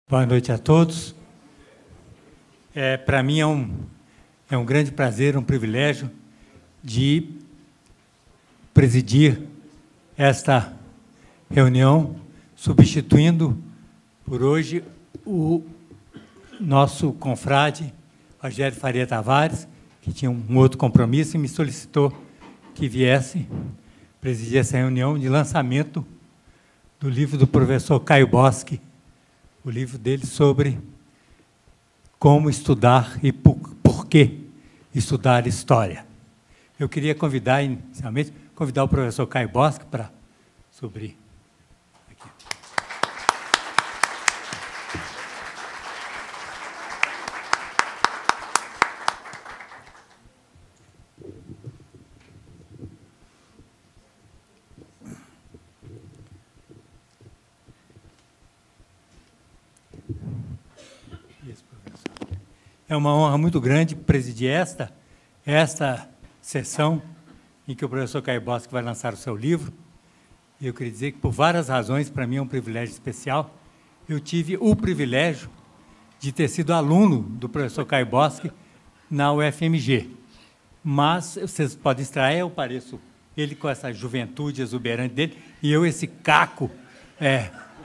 Boa noite a todos. Para mim é um grande prazer, um privilégio de presidir esta reunião, substituindo por hoje o nosso confrade, Rogério Faria Tavares, que tinha um outro compromisso e me solicitou que viesse presidir essa reunião de lançamento do livro do professor Caio Boschi, o livro dele sobre como estudar e por que estudar história. Eu queria convidar, inicialmente, o professor Caio Boschi para subir aqui. É uma honra muito grande presidir esta sessão em que o professor Caio Boschi vai lançar o seu livro. E eu queria dizer que, por várias razões, para mim é um privilégio especial. Eu tive o privilégio de ter sido aluno do professor Caio Boschi na UFMG. Mas, vocês podem estranhar, eu pareço ele com essa juventude exuberante dele, e eu esse caco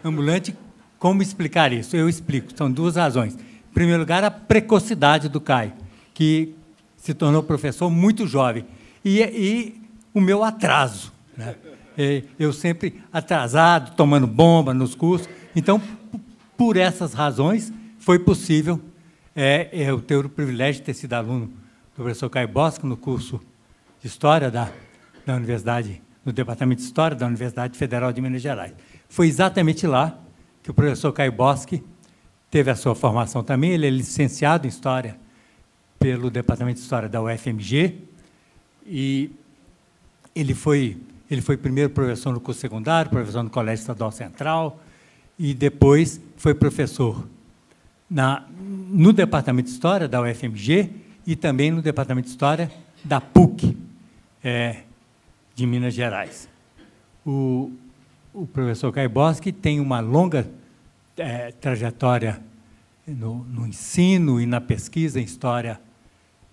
ambulante. Como explicar isso? Eu explico, são duas razões. Em primeiro lugar, a precocidade do Caio, que se tornou professor muito jovem, e o meu atraso, né? Eu sempre atrasado, tomando bomba nos cursos. Então, por essas razões, foi possível eu ter o privilégio de ter sido aluno do professor Caio Boschi no curso de História da Universidade, no Departamento de História da Universidade Federal de Minas Gerais. Foi exatamente lá que o professor Caio Boschi teve a sua formação também. Ele é licenciado em História pelo Departamento de História da UFMG, e ele foi primeiro professor no curso secundário, professor no Colégio Estadual Central, e depois foi professor no Departamento de História da UFMG e também no Departamento de História da PUC, de Minas Gerais. O professor Caio Boschi tem uma longa trajetória no ensino e na pesquisa em história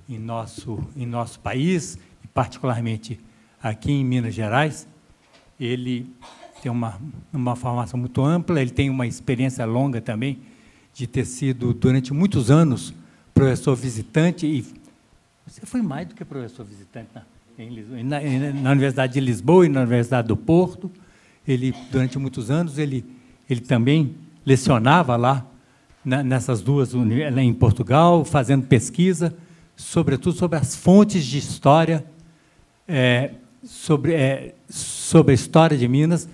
em nosso país, e particularmente aqui em Minas Gerais. Ele tem uma formação muito ampla, ele tem uma experiência longa também de ter sido, durante muitos anos, professor visitante, e você foi mais do que professor visitante na Universidade de Lisboa e na Universidade do Porto. Ele, durante muitos anos, ele também lecionava lá, nessas duas, em Portugal, fazendo pesquisa, sobretudo sobre as fontes de história, sobre a história de Minas,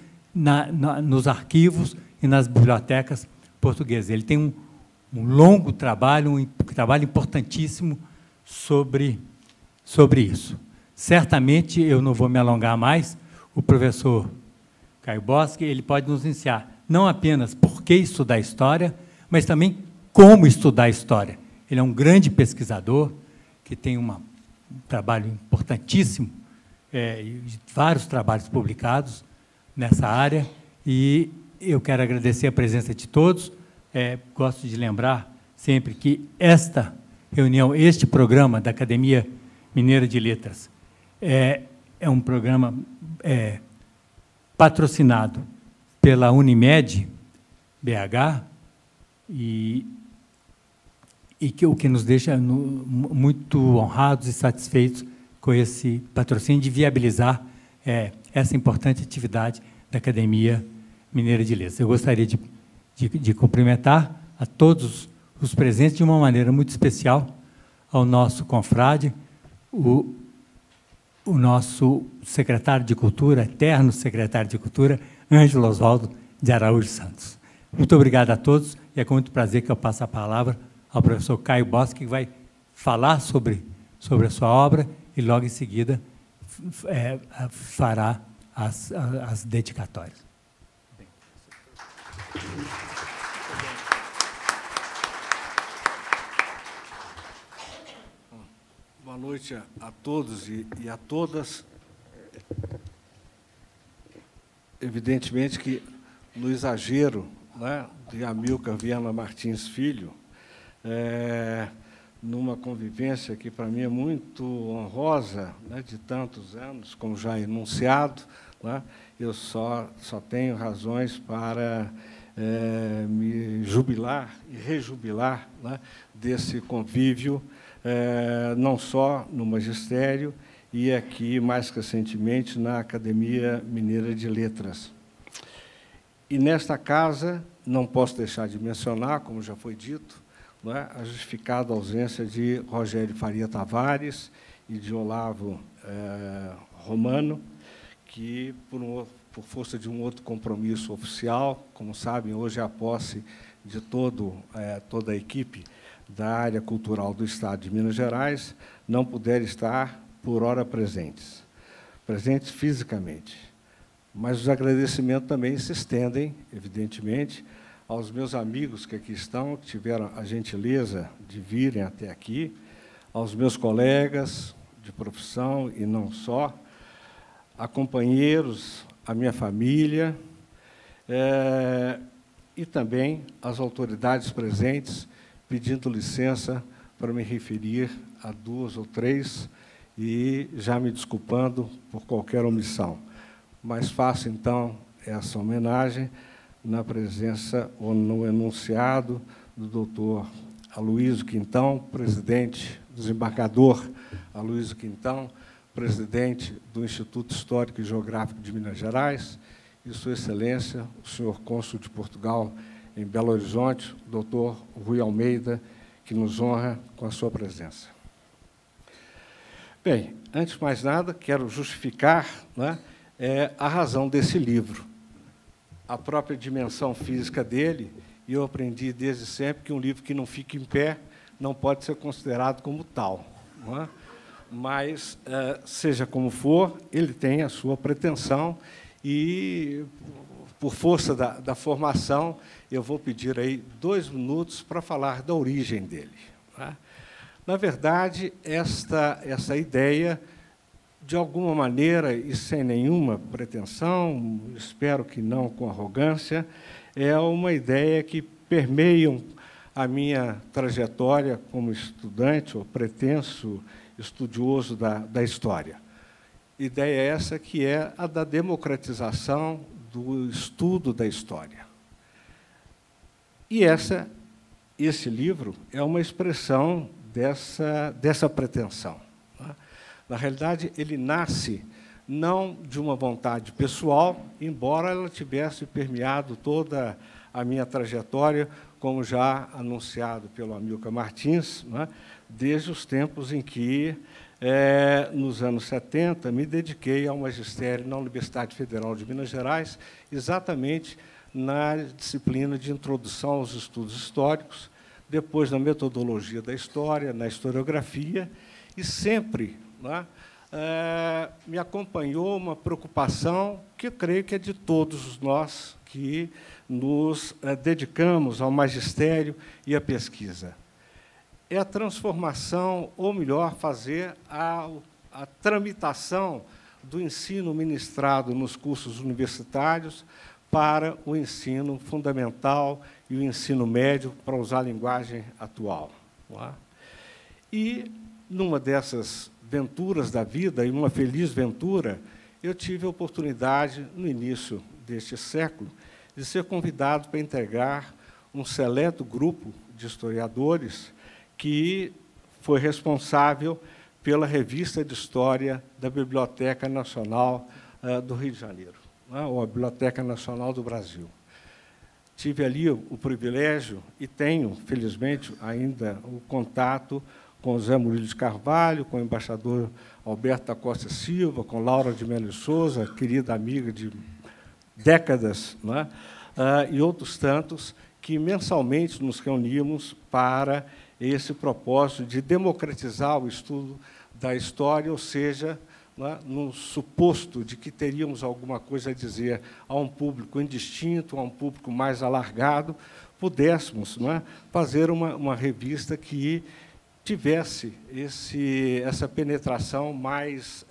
nos arquivos e nas bibliotecas portuguesas. Ele tem um longo trabalho, um trabalho importantíssimo sobre isso. Certamente, eu não vou me alongar mais, o professor Caio Boschi, ele pode nos ensinar não apenas por que estudar história, mas também como estudar história. Ele é um grande pesquisador, que tem um trabalho importantíssimo, vários trabalhos publicados nessa área, e eu quero agradecer a presença de todos. Gosto de lembrar sempre que esta reunião, este programa da Academia Mineira de Letras, é um programa patrocinado pela Unimed BH, e o que nos deixa muito honrados e satisfeitos com esse patrocínio de viabilizar essa importante atividade da Academia Mineira de Letras. Eu gostaria de cumprimentar a todos os presentes, de uma maneira muito especial ao nosso confrade, o nosso secretário de Cultura, eterno secretário de Cultura, Ângelo Oswaldo de Araújo Santos. Muito obrigado a todos, e é com muito prazer que eu passo a palavra ao professor Caio Boschi, que vai falar sobre a sua obra e, logo em seguida, fará as dedicatórias. Boa noite a todos e a todas. Evidentemente que, no exagero né, de Amilcar Viana Martins Filho, numa convivência que, para mim, é muito honrosa, né, de tantos anos, como já enunciado, né, eu só tenho razões para me jubilar e rejubilar, né, desse convívio, não só no magistério, e aqui, mais recentemente, na Academia Mineira de Letras. E, nesta casa, não posso deixar de mencionar, como já foi dito, não é, a justificada ausência de Rogério Faria Tavares e de Olavo Romano, que, por força de um outro compromisso oficial, como sabem, hoje é a posse de toda a equipe da área cultural do Estado de Minas Gerais, não puderam estar por hora presentes fisicamente. Mas os agradecimentos também se estendem, evidentemente, aos meus amigos que aqui estão, que tiveram a gentileza de virem até aqui, aos meus colegas de profissão e não só, a companheiros, a minha família, e também às autoridades presentes, pedindo licença para me referir a 2 ou 3 e já me desculpando por qualquer omissão. Mas faço, então, essa homenagem na presença ou no enunciado do doutor Aloísio Quintão, presidente, desembargador Aloísio Quintão, presidente do Instituto Histórico e Geográfico de Minas Gerais, e Sua Excelência, o senhor cônsul de Portugal em Belo Horizonte, doutor Rui Almeida, que nos honra com a sua presença. Bem, antes de mais nada, quero justificar, né, a razão desse livro, a própria dimensão física dele, e eu aprendi desde sempre que um livro que não fica em pé não pode ser considerado como tal. Não é? Mas, seja como for, ele tem a sua pretensão e, por força da formação, eu vou pedir aí 2 minutos para falar da origem dele. Não é? Na verdade, essa ideia, de alguma maneira e sem nenhuma pretensão, espero que não com arrogância, é uma ideia que permeia a minha trajetória como estudante ou pretenso estudioso da história. Ideia essa que é a da democratização do estudo da história. E esse livro é uma expressão dessa pretensão. Na realidade, ele nasce não de uma vontade pessoal, embora ela tivesse permeado toda a minha trajetória, como já anunciado pelo Amilcar Martins, né, desde os tempos em que, nos anos 70, me dediquei ao magistério na Universidade Federal de Minas Gerais, exatamente na disciplina de Introdução aos Estudos Históricos, depois na metodologia da história, na historiografia, e sempre, né, me acompanhou uma preocupação que eu creio que é de todos nós que nos dedicamos ao magistério e à pesquisa. É a transformação, ou melhor, fazer a tramitação do ensino ministrado nos cursos universitários para o ensino fundamental e o ensino médio, para usar a linguagem atual. Não é? E, numa dessas venturas da vida, e uma feliz ventura, eu tive a oportunidade, no início deste século, de ser convidado para integrar um seleto grupo de historiadores que foi responsável pela revista de História da Biblioteca Nacional do Rio de Janeiro, ou a Biblioteca Nacional do Brasil. Tive ali o privilégio, e tenho, felizmente, ainda o contato com Zé Murilo de Carvalho, com o embaixador Alberto da Costa Silva, com Laura de Melo Souza, querida amiga de décadas, né, e outros tantos, que mensalmente nos reuníamos para esse propósito de democratizar o estudo da história, ou seja, né, no suposto de que teríamos alguma coisa a dizer a um público indistinto, a um público mais alargado, pudéssemos, né, fazer uma revista que tivesse essa penetração mais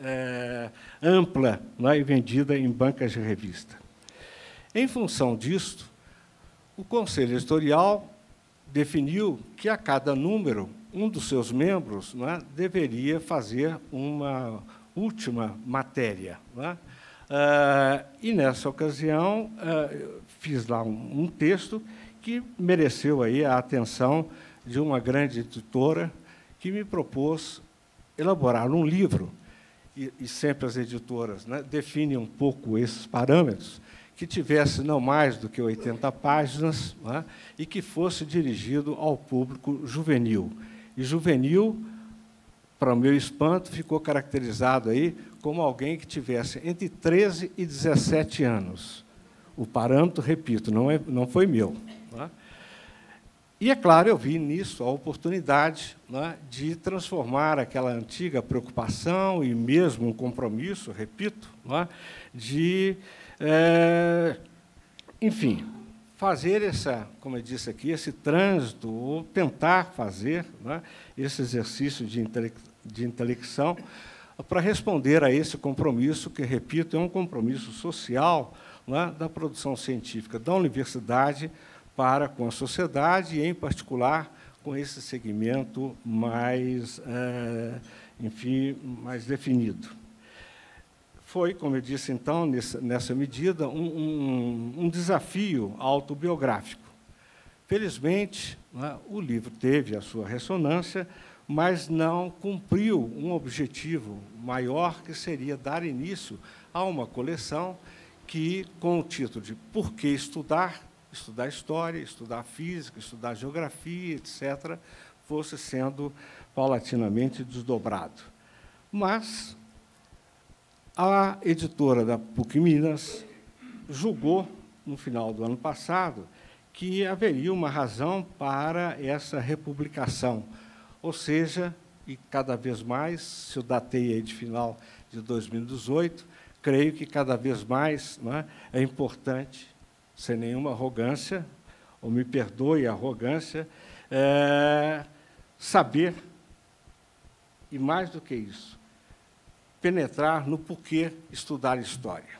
ampla, né, e vendida em bancas de revista. Em função disto, o Conselho Editorial definiu que, a cada número, um dos seus membros, não é, deveria fazer uma última matéria. Não é? E, nessa ocasião, fiz lá um texto que mereceu aí a atenção de uma grande editora que me propôs elaborar um livro, e sempre as editoras, né, definem um pouco esses parâmetros, que tivesse não mais do que 80 páginas, né, e que fosse dirigido ao público juvenil. E juvenil, para o meu espanto, ficou caracterizado aí como alguém que tivesse entre 13 e 17 anos. O parâmetro, repito, não foi meu. Né? E, é claro, eu vi nisso a oportunidade, né, de transformar aquela antiga preocupação e mesmo um compromisso, repito, né, de, enfim, fazer como eu disse aqui, esse trânsito, ou tentar fazer, né, esse exercício de intelecção para responder a esse compromisso, que, repito, é um compromisso social, né, da produção científica da universidade para com a sociedade e, em particular, com esse segmento mais, enfim, mais definido. Foi, como eu disse, então, nessa medida, um desafio autobiográfico. Felizmente, né, o livro teve a sua ressonância, mas não cumpriu um objetivo maior, que seria dar início a uma coleção que, com o título de Por que Estudar? Estudar história, estudar física, estudar geografia, etc., fosse sendo paulatinamente desdobrado. Mas a editora da PUC Minas julgou, no final do ano passado, que haveria uma razão para essa republicação, ou seja, e cada vez mais, se eu datei aí de final de 2018, creio que cada vez mais, né, é importante, sem nenhuma arrogância, ou me perdoe a arrogância, saber, e mais do que isso, penetrar no porquê estudar história.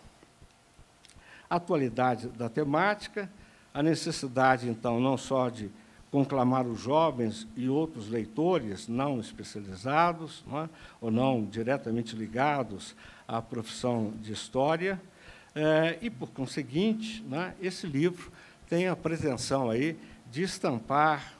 A atualidade da temática, a necessidade, então, não só de conclamar os jovens e outros leitores não especializados, não é, ou não diretamente ligados à profissão de história, e, por conseguinte, né, esse livro tem a pretensão aí de estampar,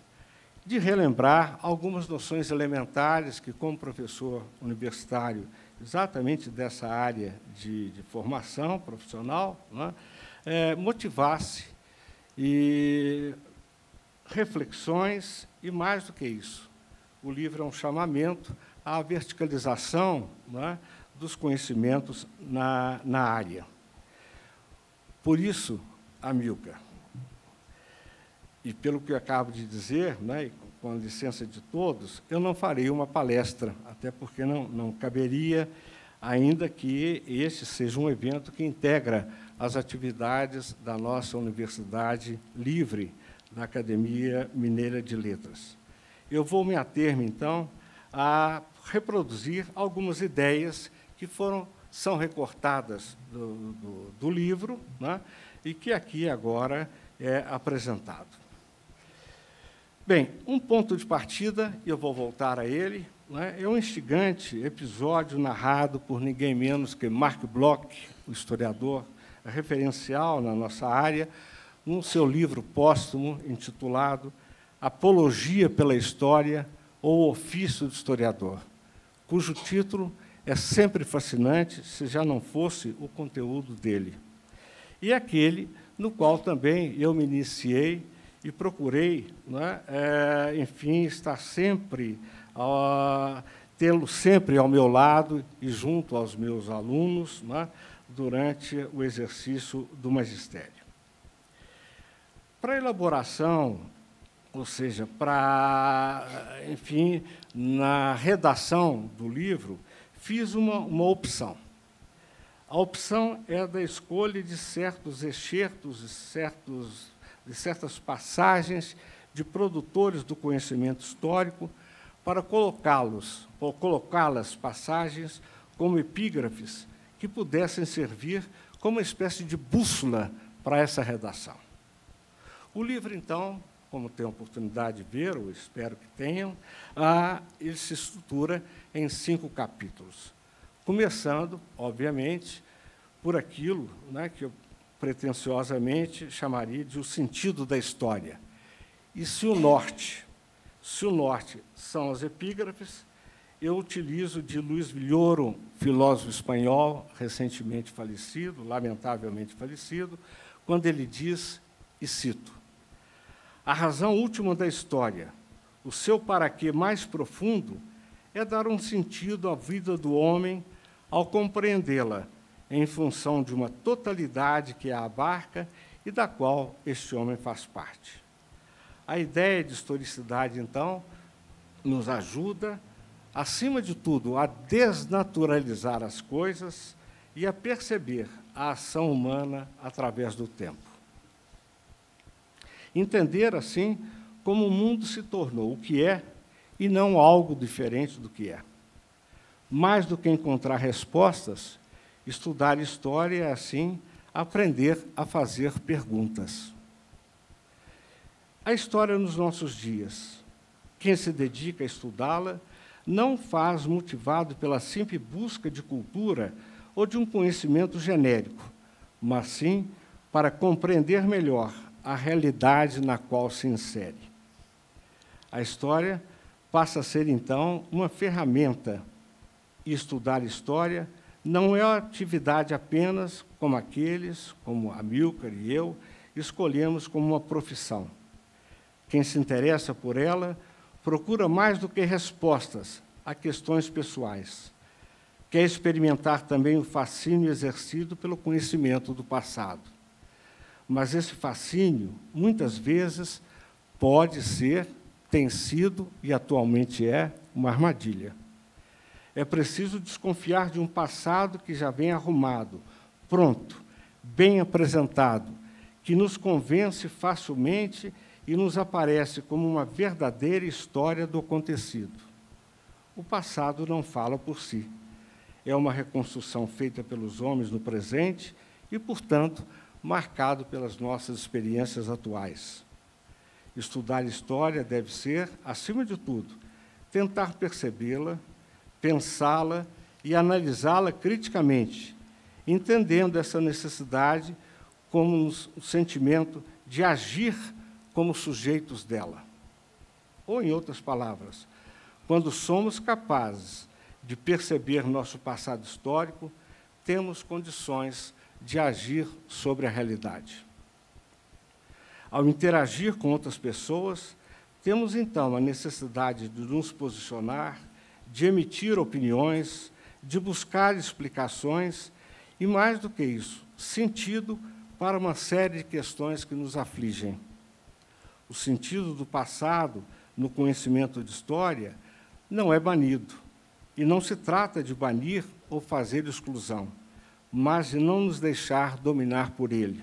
de relembrar algumas noções elementares que, como professor universitário, exatamente dessa área de formação profissional, né, motivasse e reflexões, e, mais do que isso, o livro é um chamamento à verticalização, né, dos conhecimentos na área. Por isso, Amilcar, e pelo que eu acabo de dizer, né, com a licença de todos, eu não farei uma palestra, até porque não caberia, ainda que este seja um evento que integra as atividades da nossa Universidade Livre, da Academia Mineira de Letras. Eu vou me ater-me, então, a reproduzir algumas ideias que são recortadas do livro, né, e que aqui agora é apresentado. Bem, um ponto de partida, e eu vou voltar a ele, né, é um instigante episódio narrado por ninguém menos que Marc Bloch, o historiador referencial na nossa área, no seu livro póstumo intitulado Apologia pela História ou Ofício do Historiador, cujo título é sempre fascinante, se já não fosse o conteúdo dele. E aquele no qual também eu me iniciei e procurei, né, enfim, estar sempre, tê-lo sempre ao meu lado e junto aos meus alunos, né, durante o exercício do magistério. Para a elaboração, ou seja, enfim, na redação do livro, fiz uma opção. A opção é da escolha de certos excertos, de certas passagens de produtores do conhecimento histórico para colocá-las passagens como epígrafes que pudessem servir como uma espécie de bússola para essa redação. O livro, então, como tem a oportunidade de ver, ou espero que tenham, ele se estrutura em 5 capítulos, começando, obviamente, por aquilo, né, que eu pretensiosamente chamaria de o sentido da história. E se o norte são as epígrafes, eu utilizo de Luís Villoro, filósofo espanhol, recentemente falecido, lamentavelmente falecido, quando ele diz, e cito: a razão última da história, o seu para-quê mais profundo, é dar um sentido à vida do homem ao compreendê-la em função de uma totalidade que a abarca e da qual este homem faz parte. A ideia de historicidade, então, nos ajuda, acima de tudo, a desnaturalizar as coisas e a perceber a ação humana através do tempo. Entender, assim, como o mundo se tornou o que é e não algo diferente do que é. Mais do que encontrar respostas, estudar história é, assim, aprender a fazer perguntas. A história nos nossos dias, quem se dedica a estudá-la, não faz motivado pela simples busca de cultura ou de um conhecimento genérico, mas sim para compreender melhor a realidade na qual se insere. A história passa a ser, então, uma ferramenta, e estudar história não é uma atividade apenas como aqueles, como Amílcar e eu, escolhemos como uma profissão. Quem se interessa por ela procura mais do que respostas a questões pessoais. Quer experimentar também o fascínio exercido pelo conhecimento do passado. Mas esse fascínio, muitas vezes, pode ser, tem sido e atualmente é, uma armadilha. É preciso desconfiar de um passado que já vem arrumado, pronto, bem apresentado, que nos convence facilmente e nos aparece como uma verdadeira história do acontecido. O passado não fala por si. É uma reconstrução feita pelos homens no presente e, portanto, marcado pelas nossas experiências atuais. Estudar história deve ser, acima de tudo, tentar percebê-la, pensá-la e analisá-la criticamente, entendendo essa necessidade como um sentimento de agir como sujeitos dela. Ou, em outras palavras, quando somos capazes de perceber nosso passado histórico, temos condições de agir sobre a realidade. Ao interagir com outras pessoas, temos, então, a necessidade de nos posicionar, de emitir opiniões, de buscar explicações e, mais do que isso, sentido para uma série de questões que nos afligem. O sentido do passado no conhecimento de história não é banido, e não se trata de banir ou fazer exclusão, mas de não nos deixar dominar por ele.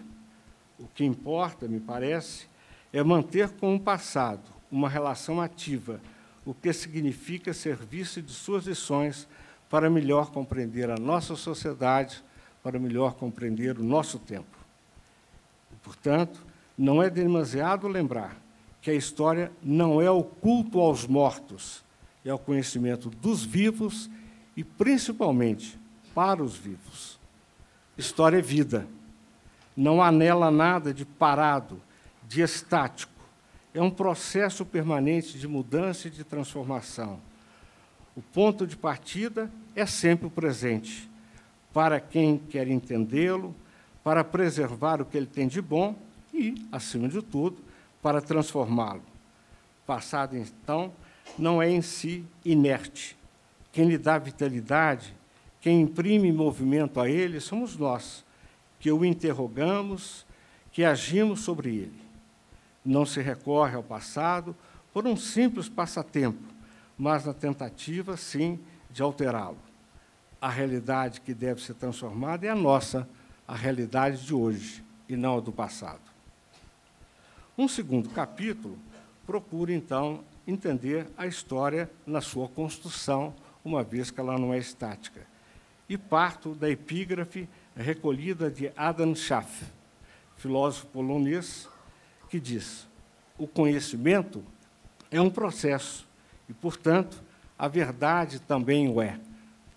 O que importa, me parece, é manter com o passado uma relação ativa, o que significa servir-se de suas lições para melhor compreender a nossa sociedade, para melhor compreender o nosso tempo. E, portanto, não é demasiado lembrar que a história não é o culto aos mortos, é o conhecimento dos vivos e, principalmente, para os vivos. História é vida. Não há nela nada de parado, de estático. É um processo permanente de mudança e de transformação. O ponto de partida é sempre o presente, para quem quer entendê-lo, para preservar o que ele tem de bom e, acima de tudo, para transformá-lo. Passado, então, não é em si inerte. Quem lhe dá vitalidade, quem imprime movimento a ele, somos nós, que o interrogamos, que agimos sobre ele. Não se recorre ao passado por um simples passatempo, mas na tentativa, sim, de alterá-lo. A realidade que deve ser transformada é a nossa, a realidade de hoje, e não a do passado. Um segundo capítulo procura, então, entender a história na sua construção, uma vez que ela não é estática. E parto da epígrafe recolhida de Adam Schaff, filósofo polonês, que diz: o conhecimento é um processo e, portanto, a verdade também o é.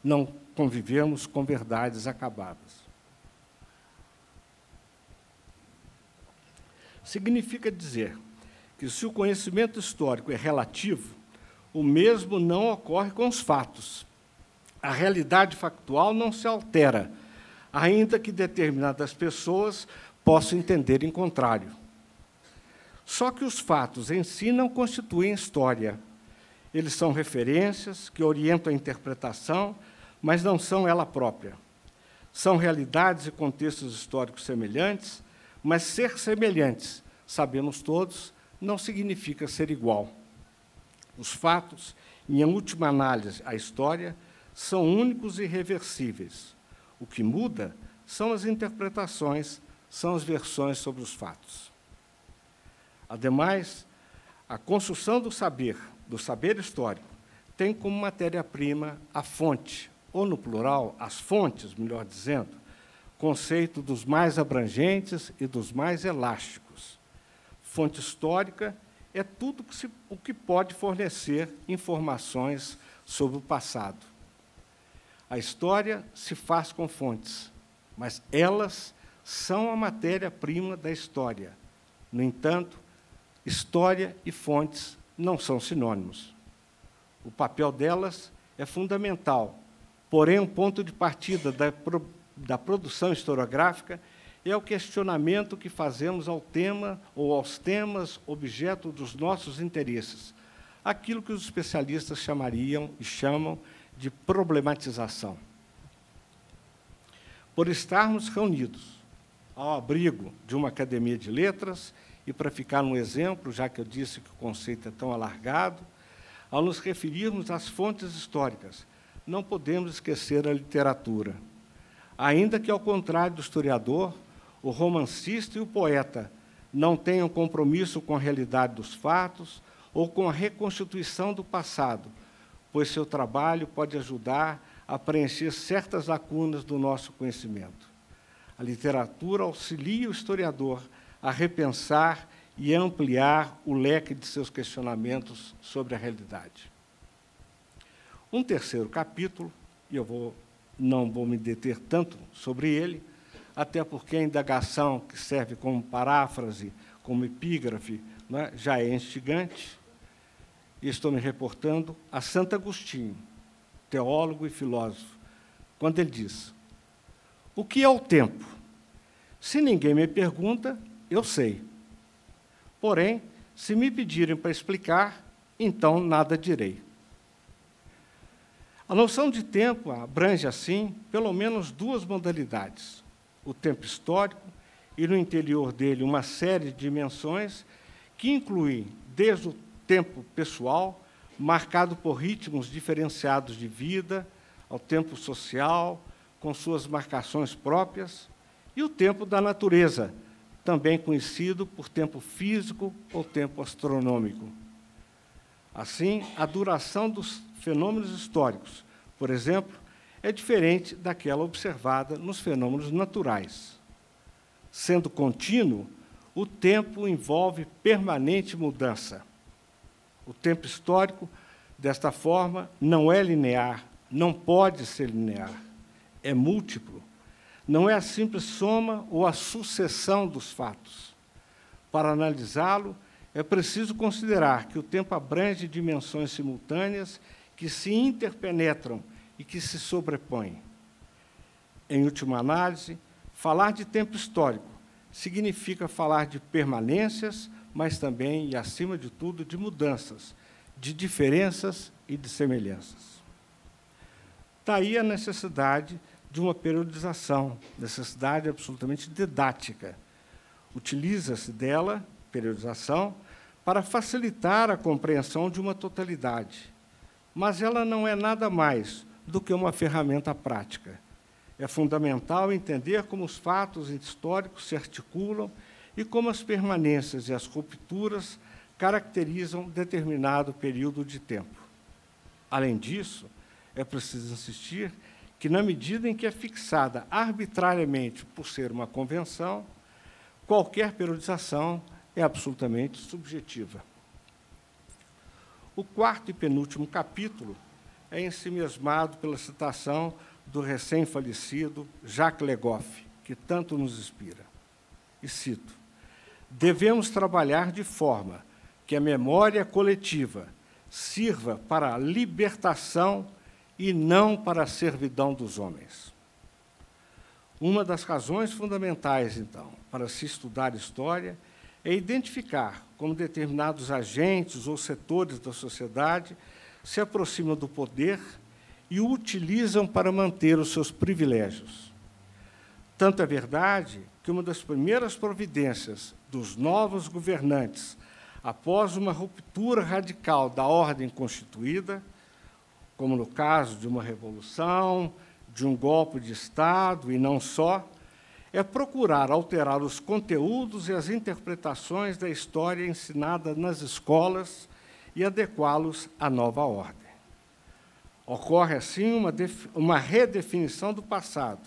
Não convivemos com verdades acabadas. Significa dizer que, se o conhecimento histórico é relativo, o mesmo não ocorre com os fatos. A realidade factual não se altera, ainda que determinadas pessoas possam entender em contrário. Só que os fatos em si não constituem história. Eles são referências que orientam a interpretação, mas não são ela própria. São realidades e contextos históricos semelhantes, mas ser semelhantes, sabemos todos, não significa ser igual. Os fatos, em última análise, a história, são únicos e irreversíveis. O que muda são as interpretações, são as versões sobre os fatos. Ademais, a construção do saber histórico, tem como matéria-prima a fonte, ou, no plural, as fontes, melhor dizendo, conceito dos mais abrangentes e dos mais elásticos. Fonte histórica é tudo o que pode fornecer informações sobre o passado. A história se faz com fontes, mas elas são a matéria-prima da história. No entanto, história e fontes não são sinônimos. O papel delas é fundamental, porém, um ponto de partida da produção historiográfica é o questionamento que fazemos ao tema ou aos temas objeto dos nossos interesses, aquilo que os especialistas chamariam e chamam de problematização. Por estarmos reunidos ao abrigo de uma academia de letras, e para ficar no exemplo, já que eu disse que o conceito é tão alargado, ao nos referirmos às fontes históricas, não podemos esquecer a literatura. Ainda que, ao contrário do historiador, o romancista e o poeta não tenham compromisso com a realidade dos fatos ou com a reconstituição do passado, pois seu trabalho pode ajudar a preencher certas lacunas do nosso conhecimento. A literatura auxilia o historiador a repensar e ampliar o leque de seus questionamentos sobre a realidade. Um terceiro capítulo, e eu não vou me deter tanto sobre ele, até porque a indagação que serve como paráfrase, como epígrafe, né, já é instigante, e estou me reportando a Santo Agostinho, teólogo e filósofo, quando ele diz: o que é o tempo? Se ninguém me pergunta, eu sei. Porém, se me pedirem para explicar, então nada direi. A noção de tempo abrange, assim, pelo menos duas modalidades: o tempo histórico e, no interior dele, uma série de dimensões que incluem desde o tempo pessoal, marcado por ritmos diferenciados de vida, ao tempo social, com suas marcações próprias, e o tempo da natureza, também conhecido por tempo físico ou tempo astronômico. Assim, a duração dos fenômenos históricos, por exemplo, é diferente daquela observada nos fenômenos naturais. Sendo contínuo, o tempo envolve permanente mudança. O tempo histórico, desta forma, não é linear, não pode ser linear, é múltiplo. Não é a simples soma ou a sucessão dos fatos. Para analisá-lo, é preciso considerar que o tempo abrange dimensões simultâneas que se interpenetram e que se sobrepõem. Em última análise, falar de tempo histórico significa falar de permanências, mas também, e acima de tudo, de mudanças, de diferenças e de semelhanças. Daí a necessidade de uma periodização, necessidade absolutamente didática. Utiliza-se dela, periodização, para facilitar a compreensão de uma totalidade. Mas ela não é nada mais do que uma ferramenta prática. É fundamental entender como os fatos históricos se articulam e como as permanências e as rupturas caracterizam determinado período de tempo. Além disso, é preciso insistir que, na medida em que é fixada arbitrariamente por ser uma convenção, qualquer periodização é absolutamente subjetiva. O quarto e penúltimo capítulo é ensimismado pela citação do recém-falecido Jacques Le Goff, que tanto nos inspira. E cito: devemos trabalhar de forma que a memória coletiva sirva para a libertação e não para a servidão dos homens. Uma das razões fundamentais, então, para se estudar história é identificar como determinados agentes ou setores da sociedade se aproximam do poder e o utilizam para manter os seus privilégios. Tanto é verdade que uma das primeiras providências dos novos governantes, após uma ruptura radical da ordem constituída, como no caso de uma revolução, de um golpe de Estado, e não só, é procurar alterar os conteúdos e as interpretações da história ensinada nas escolas e adequá-los à nova ordem. Ocorre, assim, uma redefinição do passado,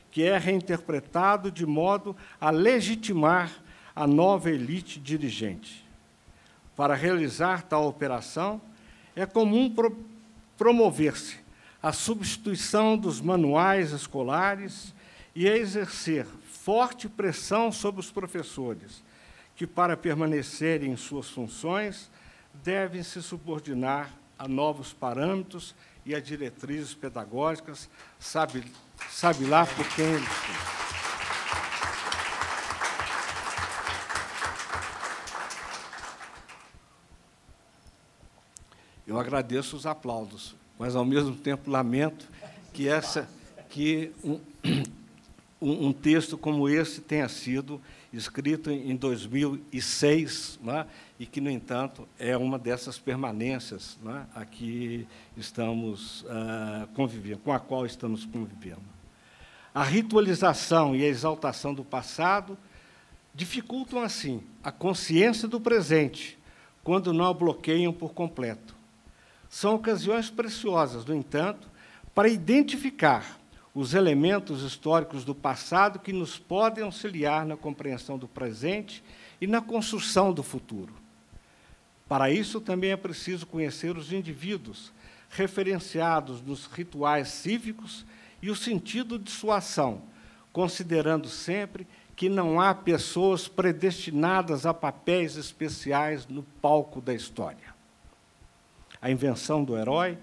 que é reinterpretado de modo a legitimar a nova elite dirigente. Para realizar tal operação, é comum promover-se a substituição dos manuais escolares e a exercer forte pressão sobre os professores, que, para permanecerem em suas funções, devem se subordinar a novos parâmetros e a diretrizes pedagógicas, sabe lá por quem eles são. Eu agradeço os aplausos, mas, ao mesmo tempo, lamento que um texto como esse tenha sido escrito em 2006, né, e que, no entanto, é uma dessas permanências, né, a que estamos convivendo, com a qual estamos convivendo. A ritualização e a exaltação do passado dificultam, assim, a consciência do presente, quando não a bloqueiam por completo. São ocasiões preciosas, no entanto, para identificar os elementos históricos do passado que nos podem auxiliar na compreensão do presente e na construção do futuro. Para isso, também é preciso conhecer os indivíduos referenciados nos rituais cívicos e o sentido de sua ação, considerando sempre que não há pessoas predestinadas a papéis especiais no palco da história. A invenção do herói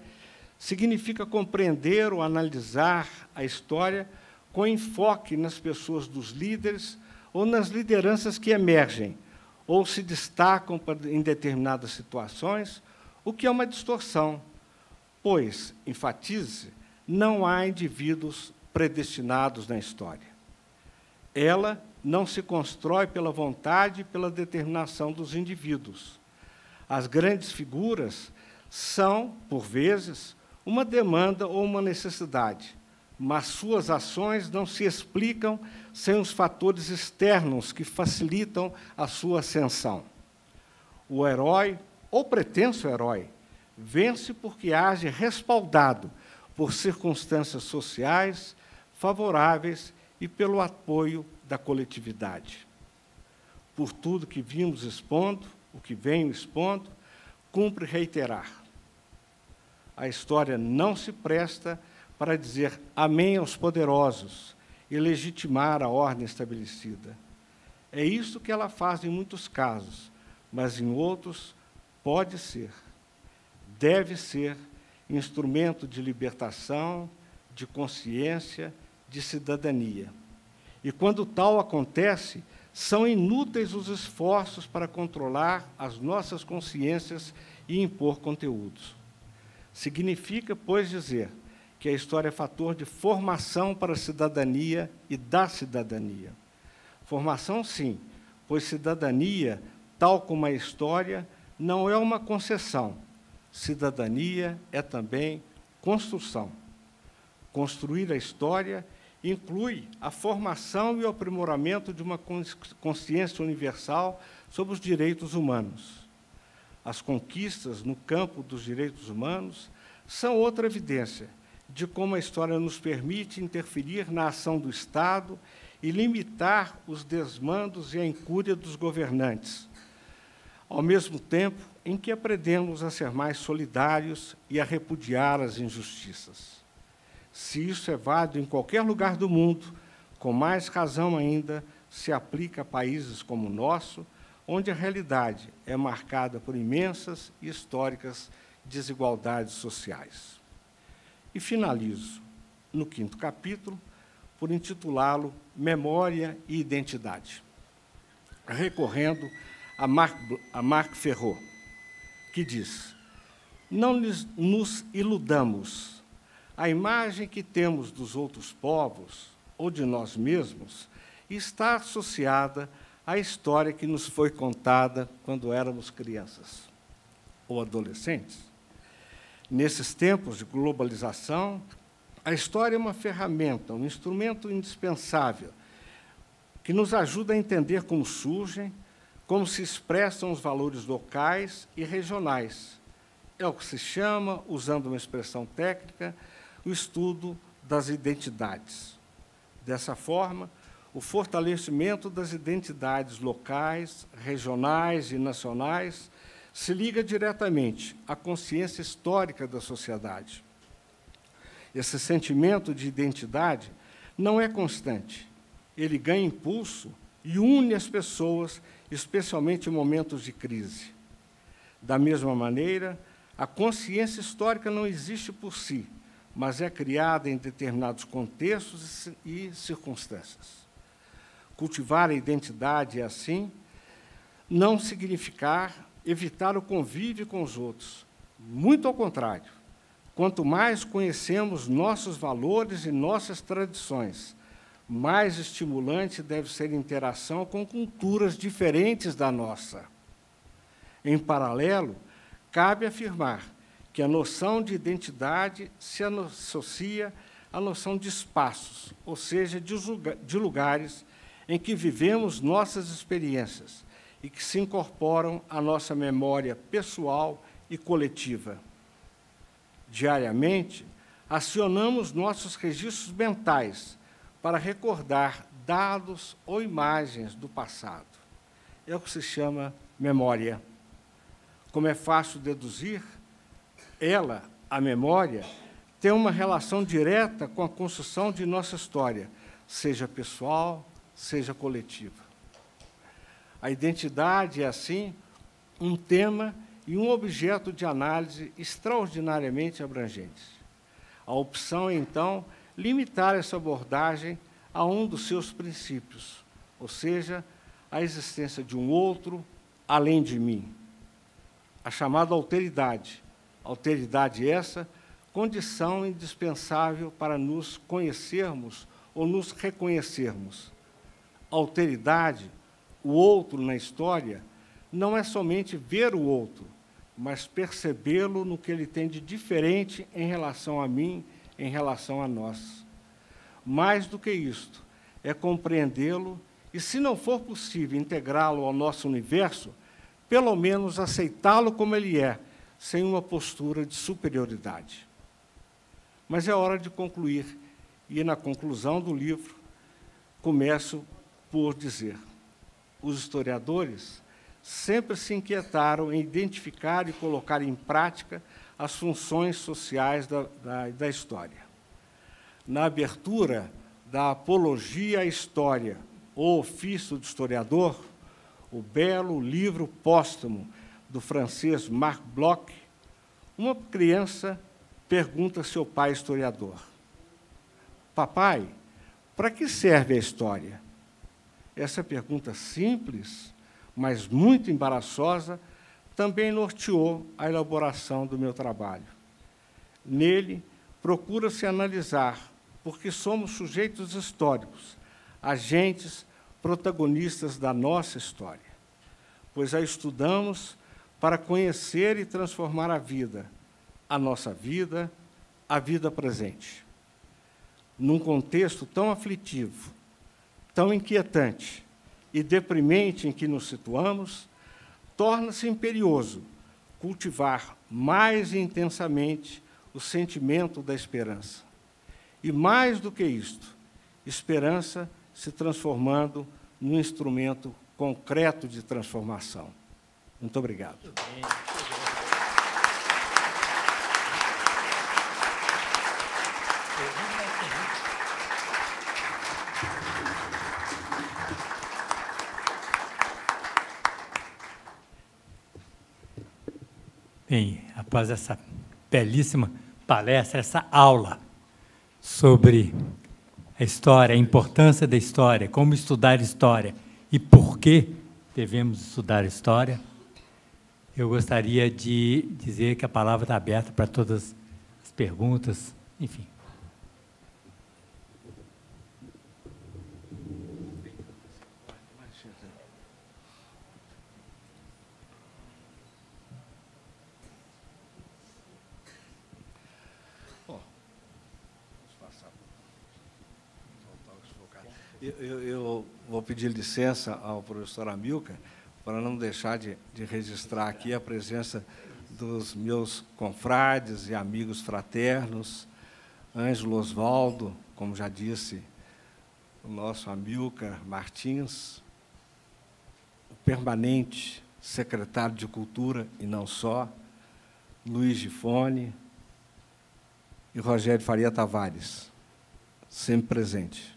significa compreender ou analisar a história com enfoque nas pessoas dos líderes ou nas lideranças que emergem ou se destacam em determinadas situações, o que é uma distorção, pois, enfatize-se, não há indivíduos predestinados na história. Ela não se constrói pela vontade e pela determinação dos indivíduos. As grandes figuras são, por vezes, uma demanda ou uma necessidade, mas suas ações não se explicam sem os fatores externos que facilitam a sua ascensão. O herói, ou pretenso herói, vence porque age respaldado por circunstâncias sociais favoráveis e pelo apoio da coletividade. Por tudo que vimos expondo, o que venho expondo, cumpre reiterar: a história não se presta para dizer amém aos poderosos e legitimar a ordem estabelecida. É isso que ela faz em muitos casos, mas em outros pode ser, deve ser instrumento de libertação, de consciência, de cidadania. E quando tal acontece, são inúteis os esforços para controlar as nossas consciências e impor conteúdos. Significa, pois, dizer que a história é fator de formação para a cidadania e da cidadania. Formação, sim, pois cidadania, tal como a história, não é uma concessão. Cidadania é também construção. Construir a história inclui a formação e o aprimoramento de uma consciência universal sobre os direitos humanos. As conquistas no campo dos direitos humanos são outra evidência de como a história nos permite interferir na ação do Estado e limitar os desmandos e a incúria dos governantes, ao mesmo tempo em que aprendemos a ser mais solidários e a repudiar as injustiças. Se isso é válido em qualquer lugar do mundo, com mais razão ainda se aplica a países como o nosso, onde a realidade é marcada por imensas e históricas desigualdades sociais. E finalizo, no 5º capítulo, por intitulá-lo Memória e Identidade, recorrendo a Marc Ferrot, que diz: não nos iludamos, a imagem que temos dos outros povos ou de nós mesmos está associada à história que nos foi contada quando éramos crianças ou adolescentes. Nesses tempos de globalização, a história é uma ferramenta, um instrumento indispensável que nos ajuda a entender como surgem, como se expressam os valores locais e regionais. É o que se chama, usando uma expressão técnica, o estudo das identidades. Dessa forma, o fortalecimento das identidades locais, regionais e nacionais se liga diretamente à consciência histórica da sociedade. Esse sentimento de identidade não é constante. Ele ganha impulso e une as pessoas, especialmente em momentos de crise. Da mesma maneira, a consciência histórica não existe por si, mas é criada em determinados contextos e circunstâncias. Cultivar a identidade é, assim, não significar evitar o convívio com os outros. Muito ao contrário. Quanto mais conhecemos nossos valores e nossas tradições, mais estimulante deve ser a interação com culturas diferentes da nossa. Em paralelo, cabe afirmar que a noção de identidade se associa à noção de espaços, ou seja, de lugares em que vivemos nossas experiências e que se incorporam à nossa memória pessoal e coletiva. Diariamente, acionamos nossos registros mentais para recordar dados ou imagens do passado. É o que se chama memória. Como é fácil deduzir, ela, a memória, tem uma relação direta com a construção de nossa história, seja pessoal, seja coletiva. A identidade é, assim, um tema e um objeto de análise extraordinariamente abrangentes. A opção é, então, limitar essa abordagem a um dos seus princípios, ou seja, a existência de um outro além de mim. A chamada alteridade. Alteridade essa, condição indispensável para nos conhecermos ou nos reconhecermos. Alteridade, o outro na história, não é somente ver o outro, mas percebê-lo no que ele tem de diferente em relação a mim, em relação a nós. Mais do que isto, é compreendê-lo e, se não for possível integrá-lo ao nosso universo, pelo menos aceitá-lo como ele é, sem uma postura de superioridade. Mas é hora de concluir, e na conclusão do livro, começo por dizer: os historiadores sempre se inquietaram em identificar e colocar em prática as funções sociais da história. Na abertura da Apologia à História, ou Ofício do Historiador, o belo livro póstumo do francês Marc Bloch, uma criança pergunta a seu pai historiador: papai, para que serve a história? Essa pergunta simples, mas muito embaraçosa, também norteou a elaboração do meu trabalho. Nele, procura-se analisar por que somos sujeitos históricos, agentes protagonistas da nossa história, pois a estudamos para conhecer e transformar a nossa vida, a vida presente. Num contexto tão aflitivo, tão inquietante e deprimente em que nos situamos, torna-se imperioso cultivar mais intensamente o sentimento da esperança. E, mais do que isto, esperança se transformando num instrumento concreto de transformação. Muito obrigado. Bem, após essa belíssima palestra, essa aula sobre a história, a importância da história, como estudar história e por que devemos estudar história, eu gostaria de dizer que a palavra está aberta para todas as perguntas, enfim. Eu vou pedir licença ao professor Amilcar para não deixar de registrar aqui a presença dos meus confrades e amigos fraternos, Ângelo Osvaldo, como já disse, o nosso Amilcar Martins, o permanente secretário de Cultura, e não só, Luiz Gifone e Rogério Faria Tavares, sempre presente.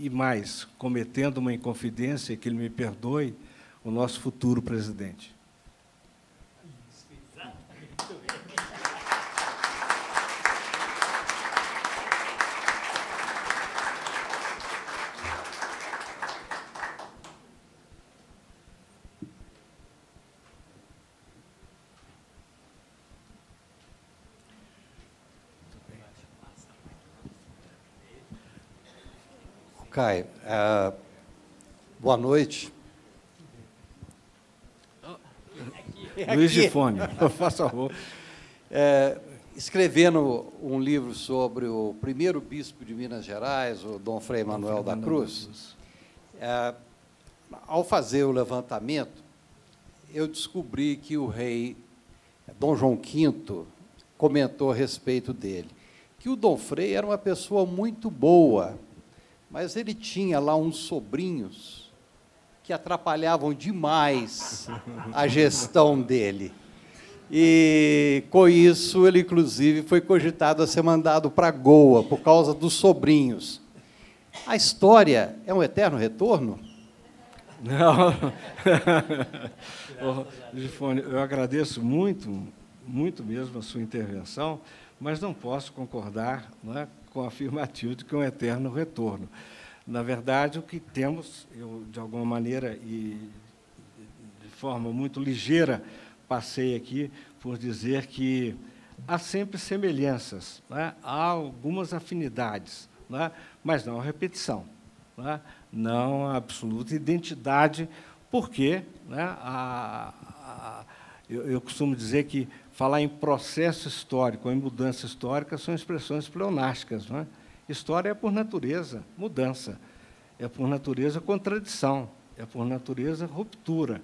E mais, cometendo uma inconfidência, que ele me perdoe, o nosso futuro presidente. Caio, boa noite. Luiz Gifone, faça favor. Escrevendo um livro sobre o primeiro bispo de Minas Gerais, o Dom Frei Manuel da Cruz, ao fazer o levantamento, eu descobri que o rei Dom João V comentou a respeito dele, que o Dom Frei era uma pessoa muito boa, mas ele tinha lá uns sobrinhos que atrapalhavam demais a gestão dele. E, com isso, ele, inclusive, foi cogitado a ser mandado para Goa, por causa dos sobrinhos. A história é um eterno retorno? Não. Gifone, eu agradeço muito, muito mesmo a sua intervenção, mas não posso concordar, não é, com a afirmativa de que é um eterno retorno. Na verdade, o que temos, eu, de alguma maneira, e de forma muito ligeira, passei aqui por dizer que há sempre semelhanças, né? Há algumas afinidades, né? Mas não a repetição, né? Não a absoluta identidade, porque, né, eu costumo dizer que falar em processo histórico ou em mudança histórica são expressões pleonásticas, não é? História é, por natureza, mudança, é, por natureza, contradição, é, por natureza, ruptura,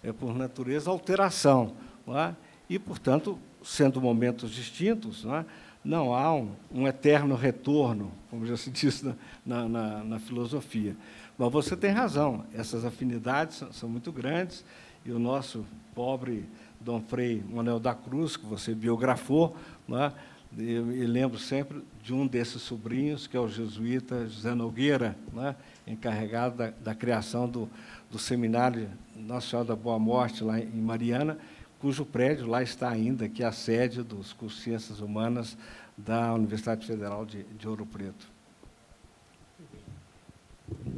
é, por natureza, alteração. Não é? E, portanto, sendo momentos distintos, não é? Não há um eterno retorno, como já se disse na filosofia. Mas você tem razão, essas afinidades são muito grandes, e o nosso pobre Dom Frei Manuel da Cruz, que você biografou, não é? Eu me lembro sempre de um desses sobrinhos, que é o jesuíta José Nogueira, né, encarregado da criação do Seminário Nossa Senhora da Boa Morte, lá em Mariana, cujo prédio lá está ainda, que é a sede dos cursos de Ciências Humanas da Universidade Federal de Ouro Preto.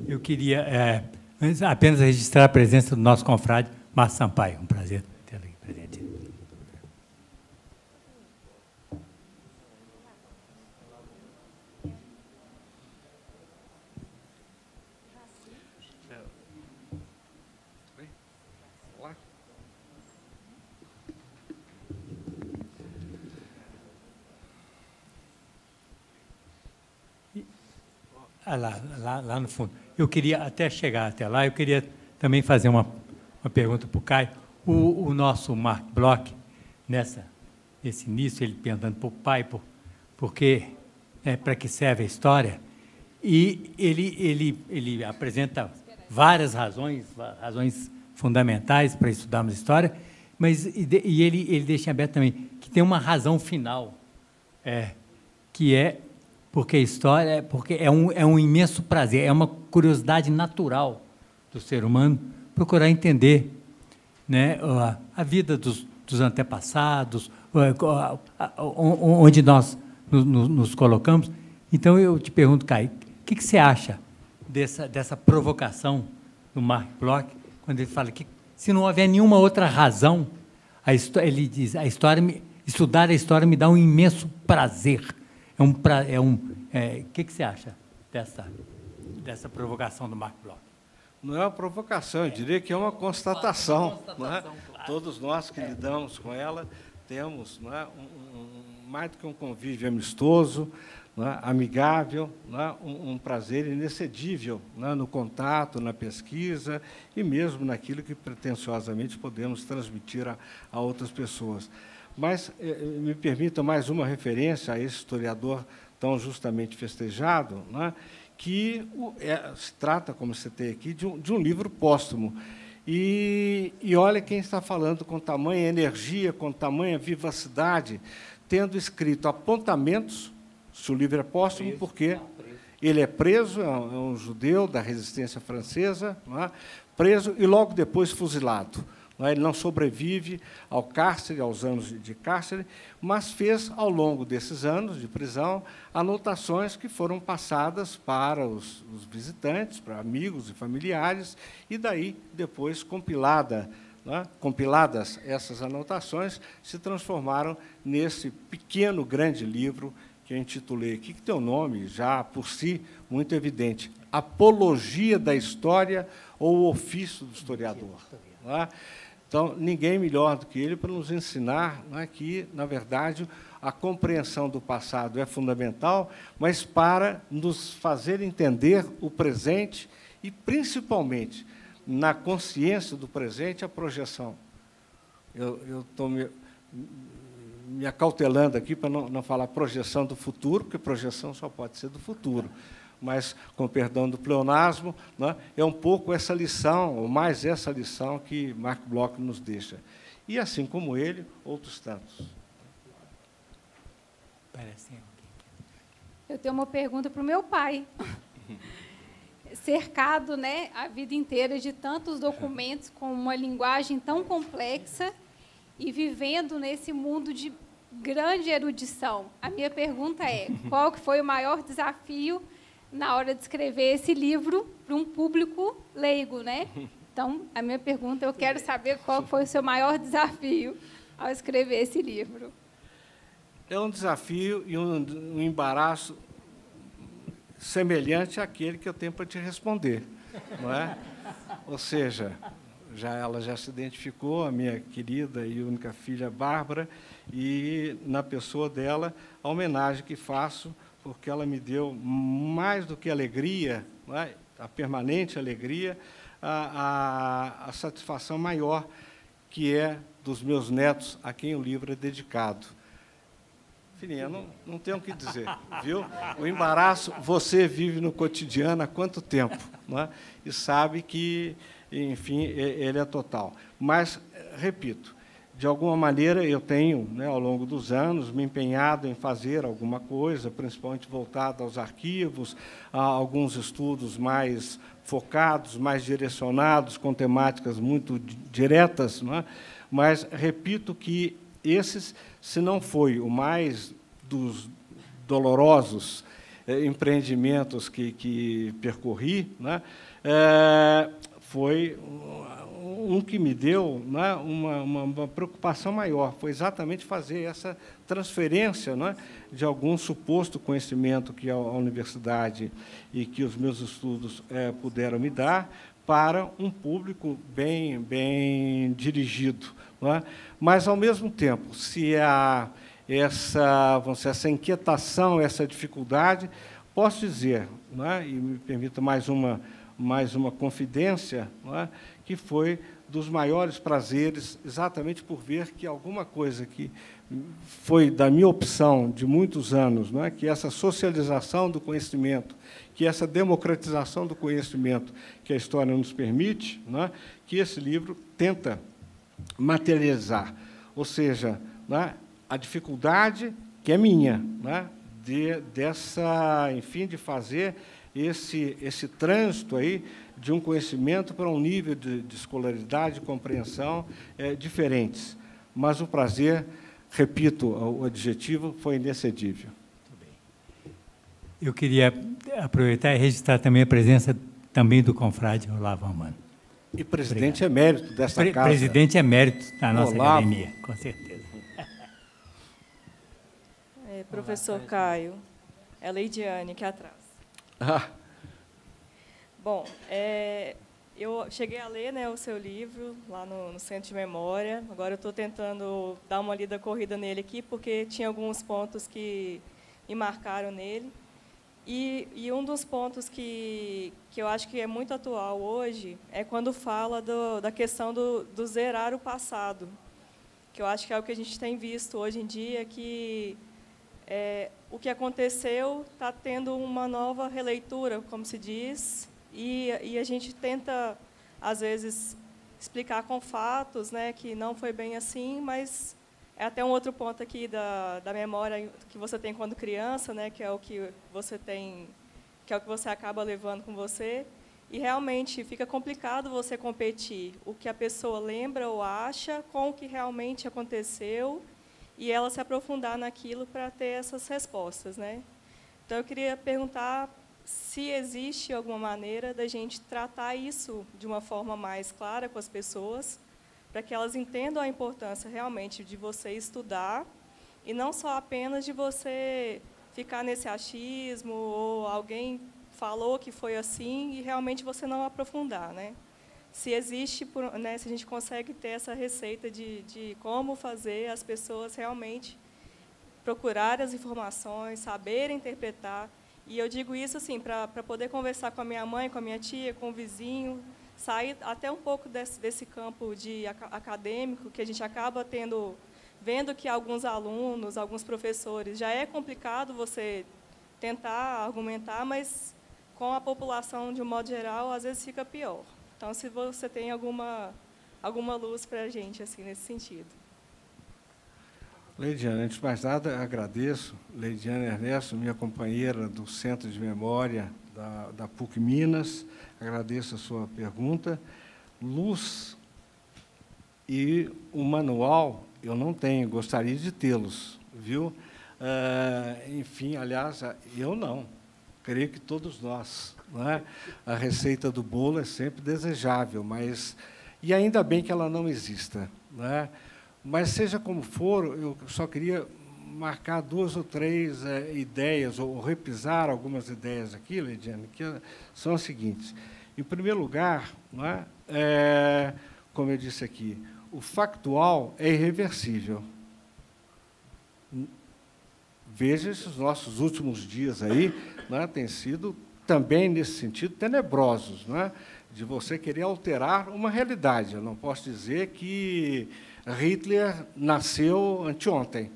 Eu queria apenas registrar a presença do nosso confrade, Márcio Sampaio. Um prazer tê-lo aqui presente. Lá no fundo. Eu queria, até chegar até lá, eu queria também fazer uma pergunta para o Caio. O nosso Mark Bloch, nesse início, ele perguntando para o pai, para que serve a história, E ele apresenta várias razões fundamentais para estudarmos história, mas ele deixa aberto também que tem uma razão final, que é porque a história é um imenso prazer, é uma curiosidade natural do ser humano procurar entender, né, a vida dos antepassados, onde nós nos colocamos. Então, eu te pergunto, Caio, o que você acha dessa provocação do Marc Bloch, quando ele fala que, se não houver nenhuma outra razão, ele diz, estudar a história me dá um imenso prazer. O que você acha dessa provocação do Marc Bloch? Não é uma provocação, eu diria que é uma constatação. Não é? Claro. Todos nós que lidamos com ela temos, não é, mais do que um convívio amistoso, não é, amigável, não é, um prazer inexcedível, não é, no contato, na pesquisa e mesmo naquilo que pretensiosamente podemos transmitir a outras pessoas. Mas me permita mais uma referência a esse historiador tão justamente festejado, não é, que se trata, como você tem aqui, de um livro póstumo. E olha quem está falando com tamanha energia, com tamanha vivacidade, tendo escrito apontamentos, se o livro é póstumo, porque ele é preso, é um judeu da resistência francesa, não é? Preso e logo depois fuzilado. Ele não sobrevive ao cárcere, aos anos de cárcere, mas fez, ao longo desses anos de prisão, anotações que foram passadas para os visitantes, para amigos e familiares, e daí, depois, compiladas essas anotações, se transformaram nesse pequeno, grande livro que eu intitulei aqui, que tem um nome já, por si, muito evidente, Apologia da História ou o Ofício do Historiador. Não é? Então, ninguém melhor do que ele para nos ensinar, não é, que, na verdade, a compreensão do passado é fundamental, mas para nos fazer entender o presente e, principalmente, na consciência do presente, a projeção. Eu estou me acautelando aqui para não falar projeção do futuro, porque projeção só pode ser do futuro. Mas, com perdão do pleonasmo, né, é um pouco essa lição, ou mais essa lição que Marc Bloch nos deixa. E, assim como ele, outros tantos. Eu tenho uma pergunta para o meu pai. Cercado, né, a vida inteira de tantos documentos com uma linguagem tão complexa e vivendo nesse mundo de grande erudição, a minha pergunta é: qual que foi o maior desafio na hora de escrever esse livro para um público leigo, né? Então, a minha pergunta, eu quero saber qual foi o seu maior desafio ao escrever esse livro. É um desafio e um embaraço semelhante àquele que eu tenho para te responder, não é? Ou seja, ela já se identificou, a minha querida e única filha Bárbara, e, na pessoa dela, a homenagem que faço, porque ela me deu mais do que alegria, não é? A permanente alegria, a satisfação maior, que é dos meus netos, a quem o livro é dedicado. Filhinha, não tenho o que dizer, viu? O embaraço, você vive no cotidiano há quanto tempo, não é? E sabe que, enfim, ele é total. Mas, repito, de alguma maneira, eu tenho, né, ao longo dos anos, me empenhado em fazer alguma coisa, principalmente voltada aos arquivos, a alguns estudos mais focados, mais direcionados, com temáticas muito diretas, não é? Mas repito que esses, se não foi o mais dos dolorosos empreendimentos que percorri, né, foi um que me deu, né, uma preocupação maior, foi exatamente fazer essa transferência, né, de algum suposto conhecimento que a universidade e que os meus estudos puderam me dar para um público bem dirigido. Não é? Mas, ao mesmo tempo, se há essa inquietação, essa dificuldade, posso dizer, não é? E me permita mais uma mais uma confidência, não é? Que foi dos maiores prazeres, exatamente por ver que alguma coisa que foi da minha opção de muitos anos, não é? Que essa socialização do conhecimento, que essa democratização do conhecimento que a história nos permite, não é? Que esse livro tenta materializar, ou seja, não é? A dificuldade que é minha, não é? Enfim, de fazer esse trânsito aí de um conhecimento para um nível de escolaridade, de compreensão diferentes. Mas o prazer, repito, o adjetivo, foi inexcedível. Muito bem. Eu queria aproveitar e registrar também a presença também do confrade Olavo Amano. E presidente emérito dessa casa. Presidente emérito da nossa Olavo. academia, com certeza. Professor Caio, é a Leidiane aqui atrás. Bom, eu cheguei a ler, né, o seu livro lá no Centro de Memória. Agora eu estou tentando dar uma lida corrida nele aqui, porque tinha alguns pontos que me marcaram nele. E um dos pontos que eu acho que é muito atual hoje é quando fala da questão do zerar o passado, que eu acho que é o que a gente tem visto hoje em dia, que o que aconteceu está tendo uma nova releitura, como se diz, e a gente tenta, às vezes, explicar com fatos, né, que não foi bem assim, mas é até um outro ponto aqui da memória que você tem quando criança, né, que é o que você tem, que é o que você acaba levando com você, e realmente fica complicado você competir o que a pessoa lembra ou acha com o que realmente aconteceu, e ela se aprofundar naquilo para ter essas respostas, né? Então, eu queria perguntar se existe alguma maneira da gente tratar isso de uma forma mais clara com as pessoas, para que elas entendam a importância realmente de você estudar, e não só apenas de você ficar nesse achismo, ou alguém falou que foi assim, e realmente você não aprofundar, né? Se existe, né, se a gente consegue ter essa receita de como fazer as pessoas realmente procurar as informações, saber interpretar. E eu digo isso assim, para poder conversar com a minha mãe, com a minha tia, com o vizinho, sair até um pouco desse campo acadêmico, que a gente acaba vendo que alguns alunos, alguns professores, já é complicado você tentar argumentar, mas com a população, de um modo geral, às vezes fica pior. Então, se você tem alguma luz para a gente assim, nesse sentido. Leidiane, antes de mais nada, agradeço. Leidiane Ernesto, minha companheira do Centro de Memória da PUC Minas, agradeço a sua pergunta. Luz e o manual, eu não tenho, gostaria de tê-los, viu? Enfim, aliás, eu não. Creio que todos nós, não é? A receita do bolo é sempre desejável, mas e ainda bem que ela não exista, não é? Mas seja como for, eu só queria marcar 2 ou 3 ideias ou repisar algumas ideias aqui, Leidiane, que são as seguintes. Em primeiro lugar, não é? Como eu disse aqui, o factual é irreversível. Veja esses nossos últimos dias aí, né, têm sido também, nesse sentido, tenebrosos, né, de você querer alterar uma realidade. Eu não posso dizer que Hitler nasceu anteontem,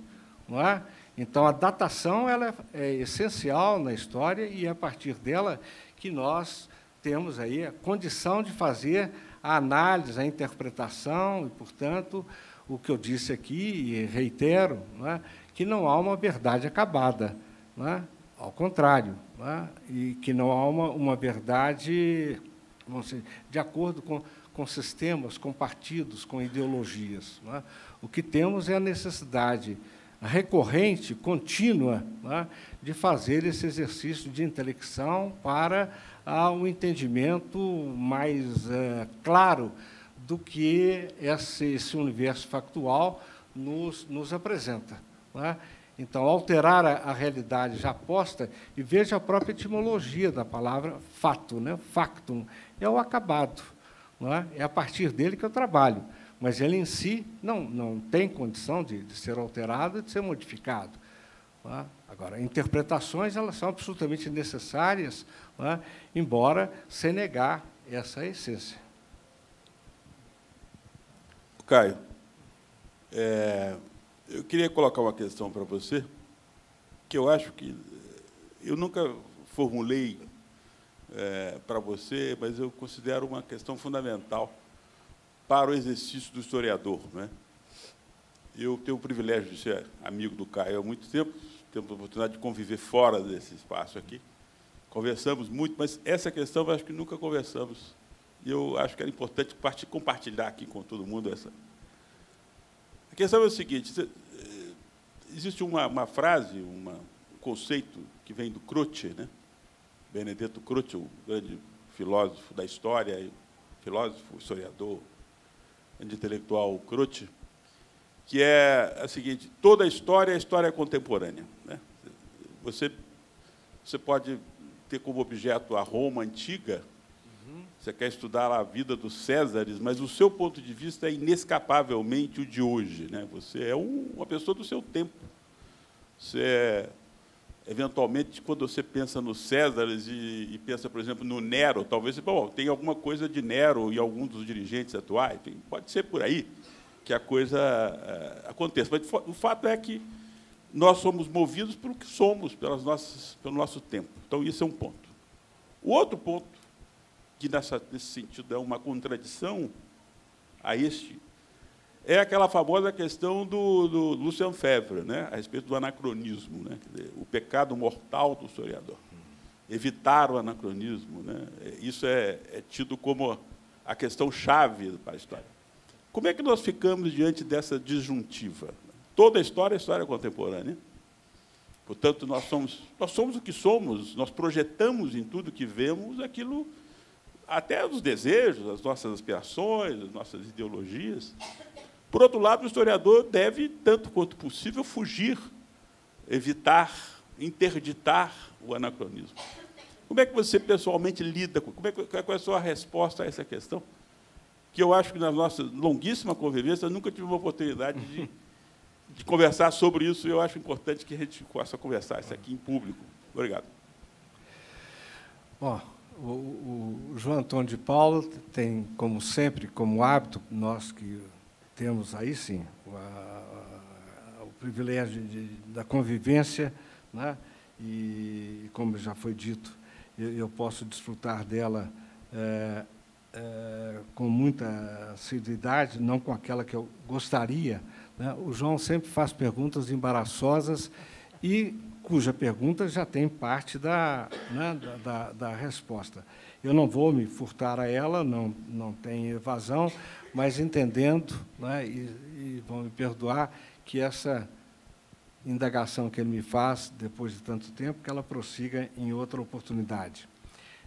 não é? Então, a datação ela é essencial na história e é a partir dela que nós temos aí a condição de fazer a análise, a interpretação e, portanto, o que eu disse aqui, e reitero, não é? Que não há uma verdade acabada, não é? Ao contrário, não é? E que não há uma verdade, vamos dizer, de acordo com sistemas, com partidos, com ideologias. Não é? O que temos é a necessidade recorrente, contínua, não é? De fazer esse exercício de intelecção para um entendimento mais claro do que esse universo factual nos apresenta. Não é? Então, alterar a realidade já posta, e veja a própria etimologia da palavra fato, né? Factum, é o acabado. Não é? É a partir dele que eu trabalho, mas ele em si não tem condição de ser alterado, de ser modificado. não é? Agora, interpretações elas são absolutamente necessárias, não é? Embora sem negar essa essência. Caio, eu queria colocar uma questão para você, que eu acho que eu nunca formulei para você, mas eu considero uma questão fundamental para o exercício do historiador, né? Eu tenho o privilégio de ser amigo do Caio há muito tempo, temos a oportunidade de conviver fora desse espaço aqui, conversamos muito, mas essa questão eu acho que nunca conversamos, e eu acho que era importante compartilhar aqui com todo mundo essa. A questão é o seguinte, existe uma frase, um conceito que vem do Croce, né? Benedetto Croce, o grande filósofo da história, filósofo, historiador, grande intelectual Croce, que é a seguinte: toda a história é história contemporânea, né? Você pode ter como objeto a Roma antiga, você quer estudar a vida dos Césares, mas o seu ponto de vista é inescapavelmente o de hoje, né? Você é uma pessoa do seu tempo. Você eventualmente, quando você pensa nos Césares e pensa, por exemplo, no Nero, talvez tem alguma coisa de Nero e algum dos dirigentes atuais, pode ser por aí que a coisa aconteça. Mas o fato é que nós somos movidos pelo que somos, pelo nosso tempo. Então, isso é um ponto. O outro ponto, que nesse sentido é uma contradição a este, é aquela famosa questão do Lucien Febvre, né, a respeito do anacronismo, né, quer dizer, o pecado mortal do historiador. Evitar o anacronismo, né, isso é tido como a questão chave para a história. Como é que nós ficamos diante dessa disjuntiva? Toda a história é história contemporânea. Portanto, nós somos o que somos, nós projetamos em tudo que vemos aquilo, até os desejos, as nossas aspirações, as nossas ideologias. Por outro lado, o historiador deve, tanto quanto possível, fugir, evitar, interditar o anacronismo. Como é que você, pessoalmente, lida com... Qual é a sua resposta a essa questão? Que eu acho que, na nossa longuíssima convivência, eu nunca tive uma oportunidade de conversar sobre isso, e eu acho importante que a gente possa conversar isso aqui em público. Obrigado. Bom, o João Antônio de Paula tem, como sempre, como hábito, nós que temos aí, sim, o privilégio da convivência, né? E, como já foi dito, eu posso desfrutar dela com muita assiduidade, não com aquela que eu gostaria, né? O João sempre faz perguntas embaraçosas e cuja pergunta já tem parte da resposta. Eu não vou me furtar a ela, não tem evasão, mas entendendo, né, e vão me perdoar, que essa indagação que ele me faz, depois de tanto tempo, que ela prossiga em outra oportunidade.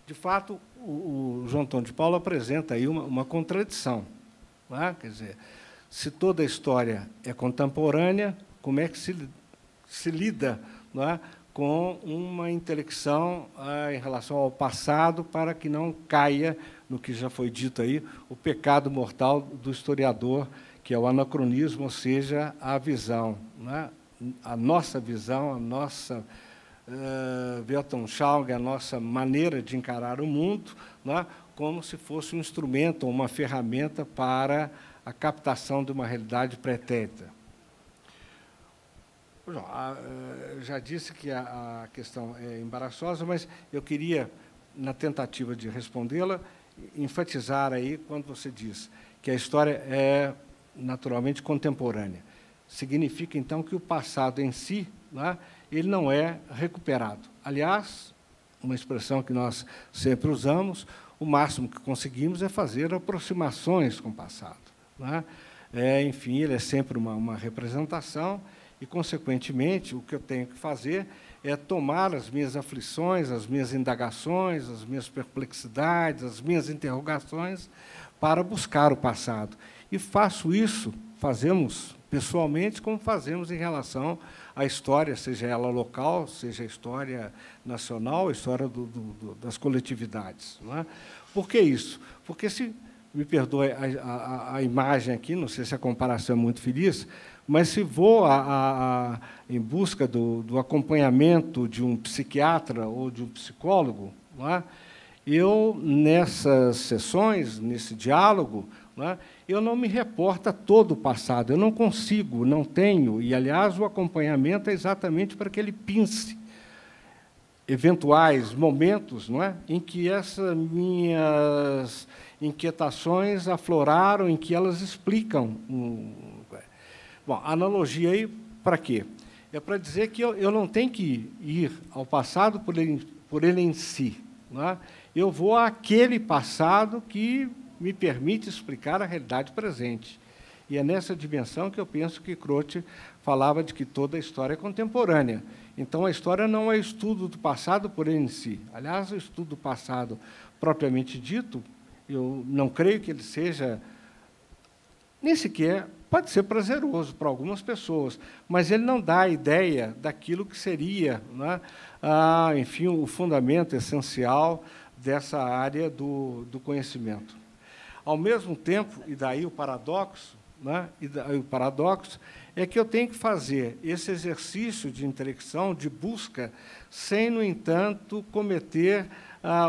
De fato, o João Antônio de Paula apresenta aí uma contradição, né? Quer dizer, se toda a história é contemporânea, como é que se lida, não é, com uma intelecção em relação ao passado, para que não caia no que já foi dito aí, o pecado mortal do historiador, que é o anacronismo, ou seja, a visão, né? A nossa visão, a nossa Weltanschauung, a nossa maneira de encarar o mundo, né, como se fosse um instrumento ou uma ferramenta para a captação de uma realidade pretérita. Já disse que a questão é embaraçosa, mas eu queria, na tentativa de respondê-la, enfatizar aí quando você diz que a história é naturalmente contemporânea. Significa, então, que o passado em si, né, ele não é recuperado. Aliás, uma expressão que nós sempre usamos, o máximo que conseguimos é fazer aproximações com o passado, né? Enfim, ele é sempre uma representação e, consequentemente, o que eu tenho que fazer é tomar as minhas aflições, as minhas indagações, as minhas perplexidades, as minhas interrogações, para buscar o passado. E faço isso, fazemos pessoalmente, como fazemos em relação à história, seja ela local, seja a história nacional, a história das coletividades, não é? Por que isso? Porque, se me perdoe a imagem aqui, não sei se a comparação é muito feliz, Mas se vou em busca do acompanhamento de um psiquiatra ou de um psicólogo, não é? Eu, nessas sessões, nesse diálogo, não é? Eu não me reporto a todo o passado, eu não consigo, não tenho, e, aliás, o acompanhamento é exatamente para que ele pince eventuais momentos, não é, em que essas minhas inquietações afloraram, em que elas explicam. Bom, a analogia aí, para quê? É para dizer que eu não tenho que ir ao passado por ele em si. Não é? Eu vou àquele passado que me permite explicar a realidade presente. E é nessa dimensão que eu penso que Croce falava de que toda a história é contemporânea. Então, a história não é estudo do passado por ele em si. Aliás, o estudo do passado propriamente dito, eu não creio que ele seja, nem sequer, pode ser prazeroso para algumas pessoas, mas ele não dá a ideia daquilo que seria, né, enfim, o fundamento essencial dessa área do conhecimento. Ao mesmo tempo, e daí o paradoxo, né, o paradoxo é que eu tenho que fazer esse exercício de intelecção, de busca, sem, no entanto, cometer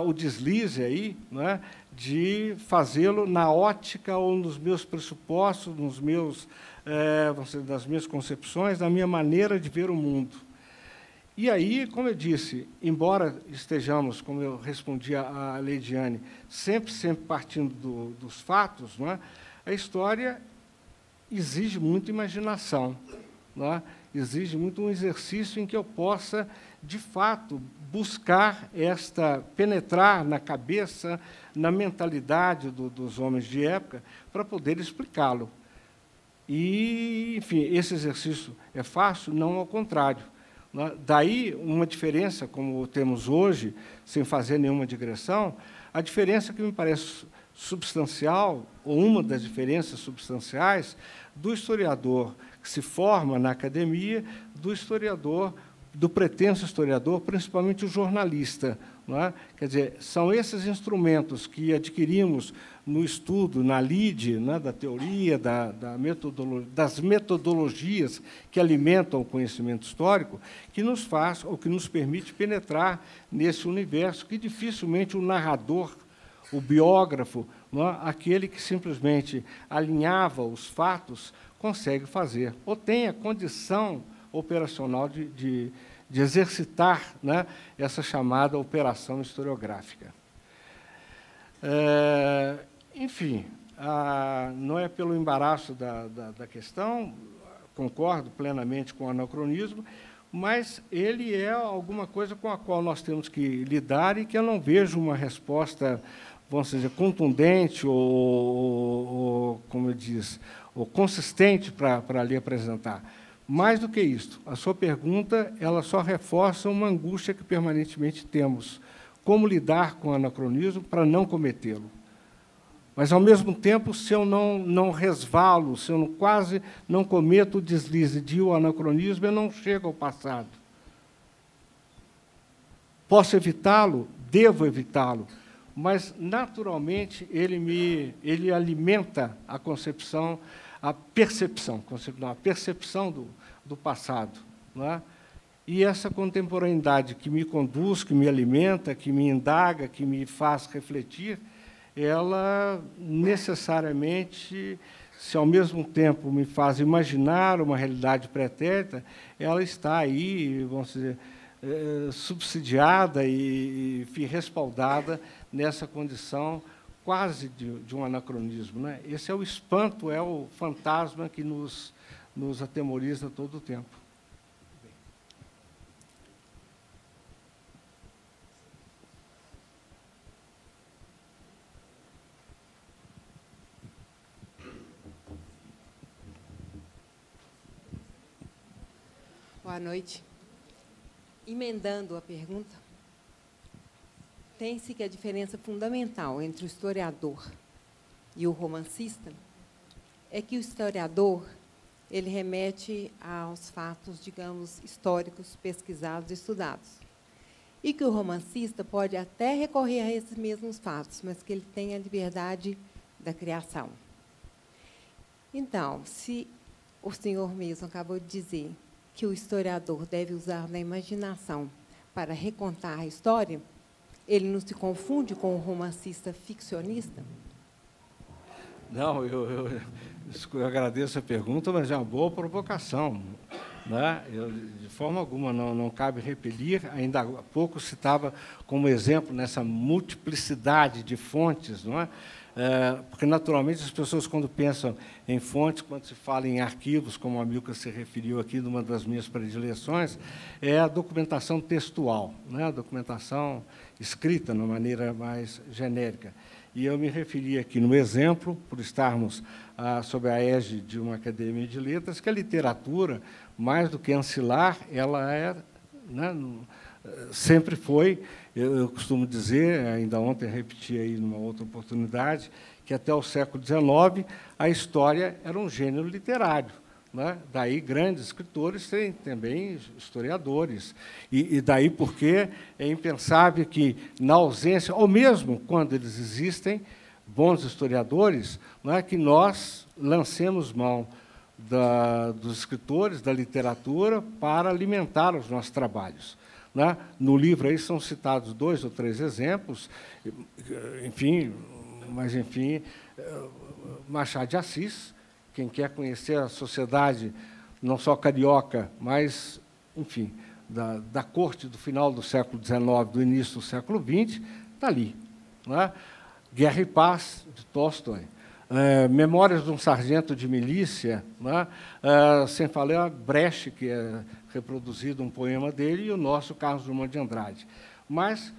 o deslize aí, né, de fazê-lo na ótica ou nos meus pressupostos, nos meus, das minhas concepções, da minha maneira de ver o mundo. E aí, como eu disse, embora estejamos, como eu respondi à Leidiane, sempre partindo dos fatos, não é? A história exige muita imaginação, não é? Exige muito um exercício em que eu possa, de fato, buscar penetrar na cabeça, na mentalidade dos homens de época, para poder explicá-lo. E, enfim, esse exercício é fácil? Não, ao contrário. Daí, uma diferença, como temos hoje, sem fazer nenhuma digressão, a diferença que me parece substancial, ou uma das diferenças substanciais, do historiador que se forma na academia, do historiador, do pretenso historiador, principalmente o jornalista. Não é? Quer dizer, são esses instrumentos que adquirimos no estudo, na lide, né, da teoria, das metodologias que alimentam o conhecimento histórico, que nos faz, ou que nos permite penetrar nesse universo que dificilmente o narrador, o biógrafo, não é, aquele que simplesmente alinhava os fatos, consegue fazer, ou tem a condição operacional de exercitar, né, essa chamada operação historiográfica. Enfim, não é pelo embaraço da questão, concordo plenamente com o anacronismo, mas ele é alguma coisa com a qual nós temos que lidar e que eu não vejo uma resposta, vamos dizer, contundente ou como eu disse, ou consistente para lhe apresentar. Mais do que isso, a sua pergunta ela só reforça uma angústia que permanentemente temos. Como lidar com o anacronismo para não cometê-lo? Mas, ao mesmo tempo, se eu não resvalo, se eu quase não cometo o deslize de o anacronismo, eu não chego ao passado. Posso evitá-lo? Devo evitá-lo. Mas, naturalmente, ele alimenta a concepção, a percepção do passado. Não é? E essa contemporaneidade que me conduz, que me alimenta, que me indaga, que me faz refletir, ela necessariamente, se ao mesmo tempo me faz imaginar uma realidade pretérita, ela está aí, vamos dizer, subsidiada e respaldada nessa condição quase de um anacronismo. Né? Esse é o espanto, é o fantasma que nos atemoriza todo o tempo. Boa noite. Emendando a pergunta, tem-se que a diferença fundamental entre o historiador e o romancista é que o historiador ele remete aos fatos, digamos, históricos, pesquisados e estudados. E que o romancista pode até recorrer a esses mesmos fatos, mas que ele tem a liberdade da criação. Então, se O senhor mesmo acabou de dizer que o historiador deve usar da imaginação para recontar a história. Ele não se confunde com o romancista ficcionista? Não, eu agradeço a pergunta, mas é uma boa provocação, né? De forma alguma não cabe repelir. Ainda há pouco citava como exemplo nessa multiplicidade de fontes, não é? Porque, naturalmente, as pessoas, quando pensam em fontes, quando se fala em arquivos, como a Milka se referiu aqui, numa das minhas predileções, é a documentação textual, né? A documentação escrita, de uma maneira mais genérica. E eu me referi aqui no exemplo, por estarmos sob a égide de uma academia de letras, que a literatura, mais do que ancilar, ela é, né, sempre foi, eu costumo dizer, ainda ontem repeti aí numa outra oportunidade, que até o século XIX a história era um gênero literário, né? Daí grandes escritores têm também historiadores. E daí porque é impensável que, na ausência, ou mesmo quando eles existem, bons historiadores, não é, que nós lancemos mão dos escritores, da literatura, para alimentar os nossos trabalhos. Né? No livro aí são citados 2 ou 3 exemplos, enfim, Machado de Assis. Quem quer conhecer a sociedade, não só carioca, mas, enfim, da corte do final do século XIX, do início do século XX, está ali. Né? Guerra e Paz, de Tolstói. Memórias de um sargento de milícia, né? Sem falar Brecht, que é reproduzido um poema dele, e o nosso Carlos Drummond de Andrade. Mas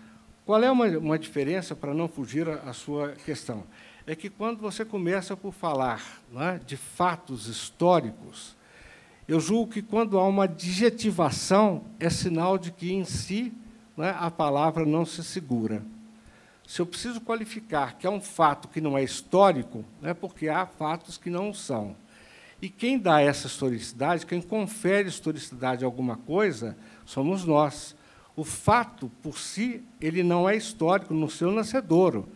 qual é uma diferença, para não fugir à sua questão? É que, quando você começa por falar, né, de fatos históricos, eu julgo que, quando há uma adjetivação, é sinal de que, em si, né, a palavra não se segura. Se eu preciso qualificar que é um fato que não é histórico, é porque há fatos que não são. E quem dá essa historicidade, quem confere historicidade a alguma coisa, somos nós. O fato, por si, ele não é histórico no seu nascedouro.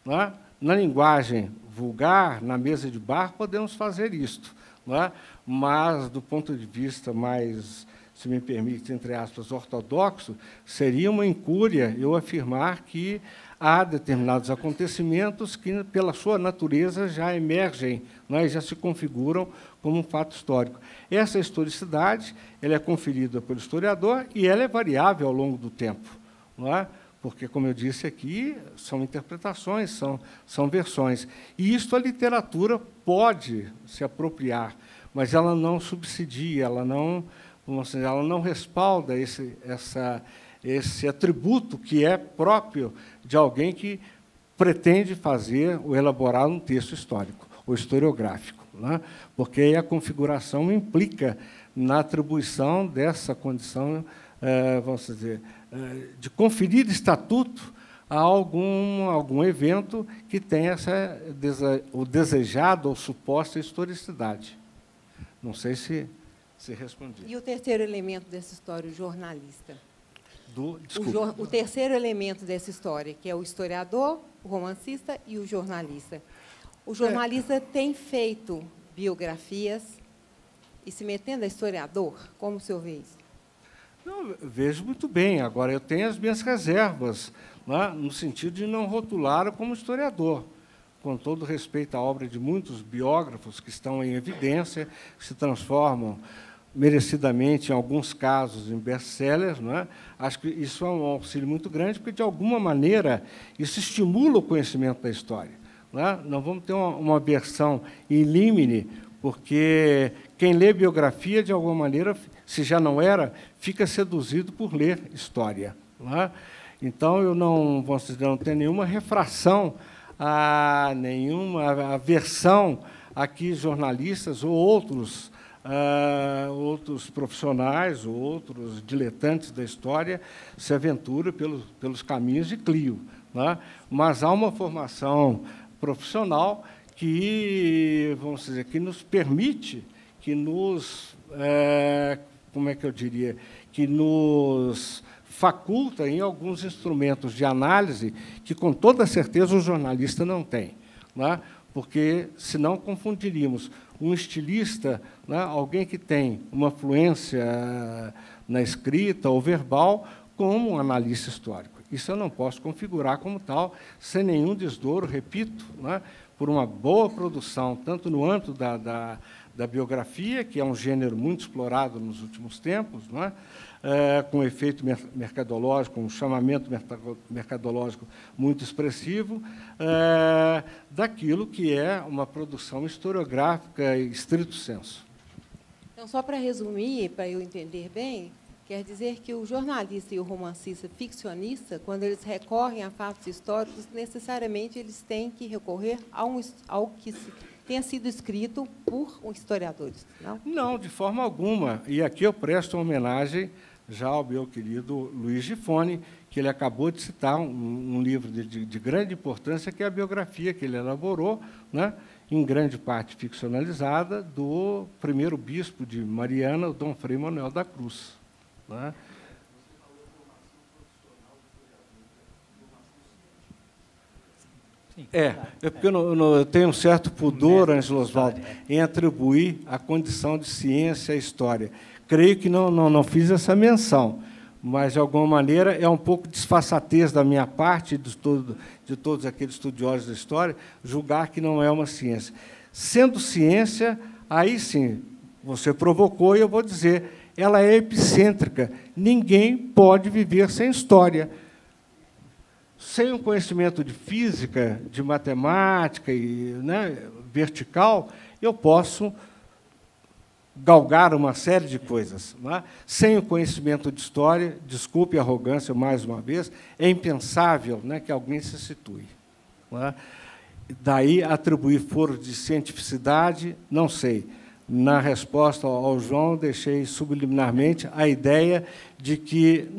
Não é? Na linguagem vulgar, na mesa de bar, podemos fazer isto. Não é? Mas, do ponto de vista mais, se me permite, entre aspas, ortodoxo, seria uma incúria eu afirmar que há determinados acontecimentos que, pela sua natureza, já emergem, não é? Já se configuram como um fato histórico. Essa historicidade ela é conferida pelo historiador e ela é variável ao longo do tempo. Não é? Porque, como eu disse aqui, são interpretações, são versões. E isto a literatura pode se apropriar, mas ela não subsidia, ela não respalda esse atributo que é próprio de alguém que pretende fazer ou elaborar um texto histórico ou historiográfico, né? Porque aí a configuração implica na atribuição dessa condição, vamos dizer, de conferir estatuto a algum evento que tenha o desejado ou suposta historicidade. Não sei se respondi. E o terceiro elemento dessa história, o jornalista? Desculpa. O terceiro elemento dessa história, que é o historiador, o romancista e o jornalista. O jornalista tem feito biografias e se metendo a historiador. Como o senhor vê isso? Não, vejo muito bem. Agora, eu tenho as minhas reservas, né, no sentido de não rotular como historiador. Com todo respeito à obra de muitos biógrafos que estão em evidência, que se transformam merecidamente, em alguns casos, em best-sellers, não é? Acho que isso é um auxílio muito grande, porque, de alguma maneira, isso estimula o conhecimento da história. Não é? Não vamos ter uma versão in limine, porque quem lê biografia, de alguma maneira, se já não era, fica seduzido por ler história. Não é? Então, eu não tenho nenhuma refração nenhuma aversão a que jornalistas ou outros profissionais ou outros diletantes da história se aventuram pelos caminhos de Clio. Né? Mas há uma formação profissional que, vamos dizer, que nos permite, que nos, como é que eu diria, que nos faculta em alguns instrumentos de análise que, com toda certeza, o jornalista não tem. Né? porque senão confundiríamos um estilista, né, alguém que tem uma fluência na escrita ou verbal, como um analista histórico. Isso eu não posso configurar como tal, sem nenhum desdouro, repito, né, por uma boa produção, tanto no âmbito da biografia, que é um gênero muito explorado nos últimos tempos, né, com efeito mercadológico, um chamamento mercadológico muito expressivo, daquilo que é uma produção historiográfica em estrito senso. Então, só para resumir, para eu entender bem, quer dizer que o jornalista e o romancista ficcionista, quando eles recorrem a fatos históricos, necessariamente eles têm que recorrer ao que tenha sido escrito por historiadores, não? Não, de forma alguma. E aqui eu presto uma homenagem já ao meu querido Luiz Gifone, que ele acabou de citar um livro de grande importância, que é a biografia que ele elaborou, né, em grande parte ficcionalizada, do primeiro bispo de Mariana, o Dom Frei Manuel da Cruz. Né? É porque eu tenho um certo pudor, Ângelo Osvaldo, em atribuir a condição de ciência à história. Creio que não fiz essa menção, mas, de alguma maneira, é um pouco desfaçatez da minha parte, de todos aqueles estudiosos da história, julgar que não é uma ciência. Sendo ciência, aí sim, você provocou, e eu vou dizer, ela é epicêntrica. Ninguém pode viver sem história. Sem um conhecimento de física, de matemática, né, vertical, eu posso galgar uma série de coisas. Né? Sem o conhecimento de história, desculpe a arrogância mais uma vez, é impensável, né, que alguém se situe. Né? Daí atribuir foro de cientificidade, não sei. Na resposta ao João, deixei subliminarmente a ideia de que,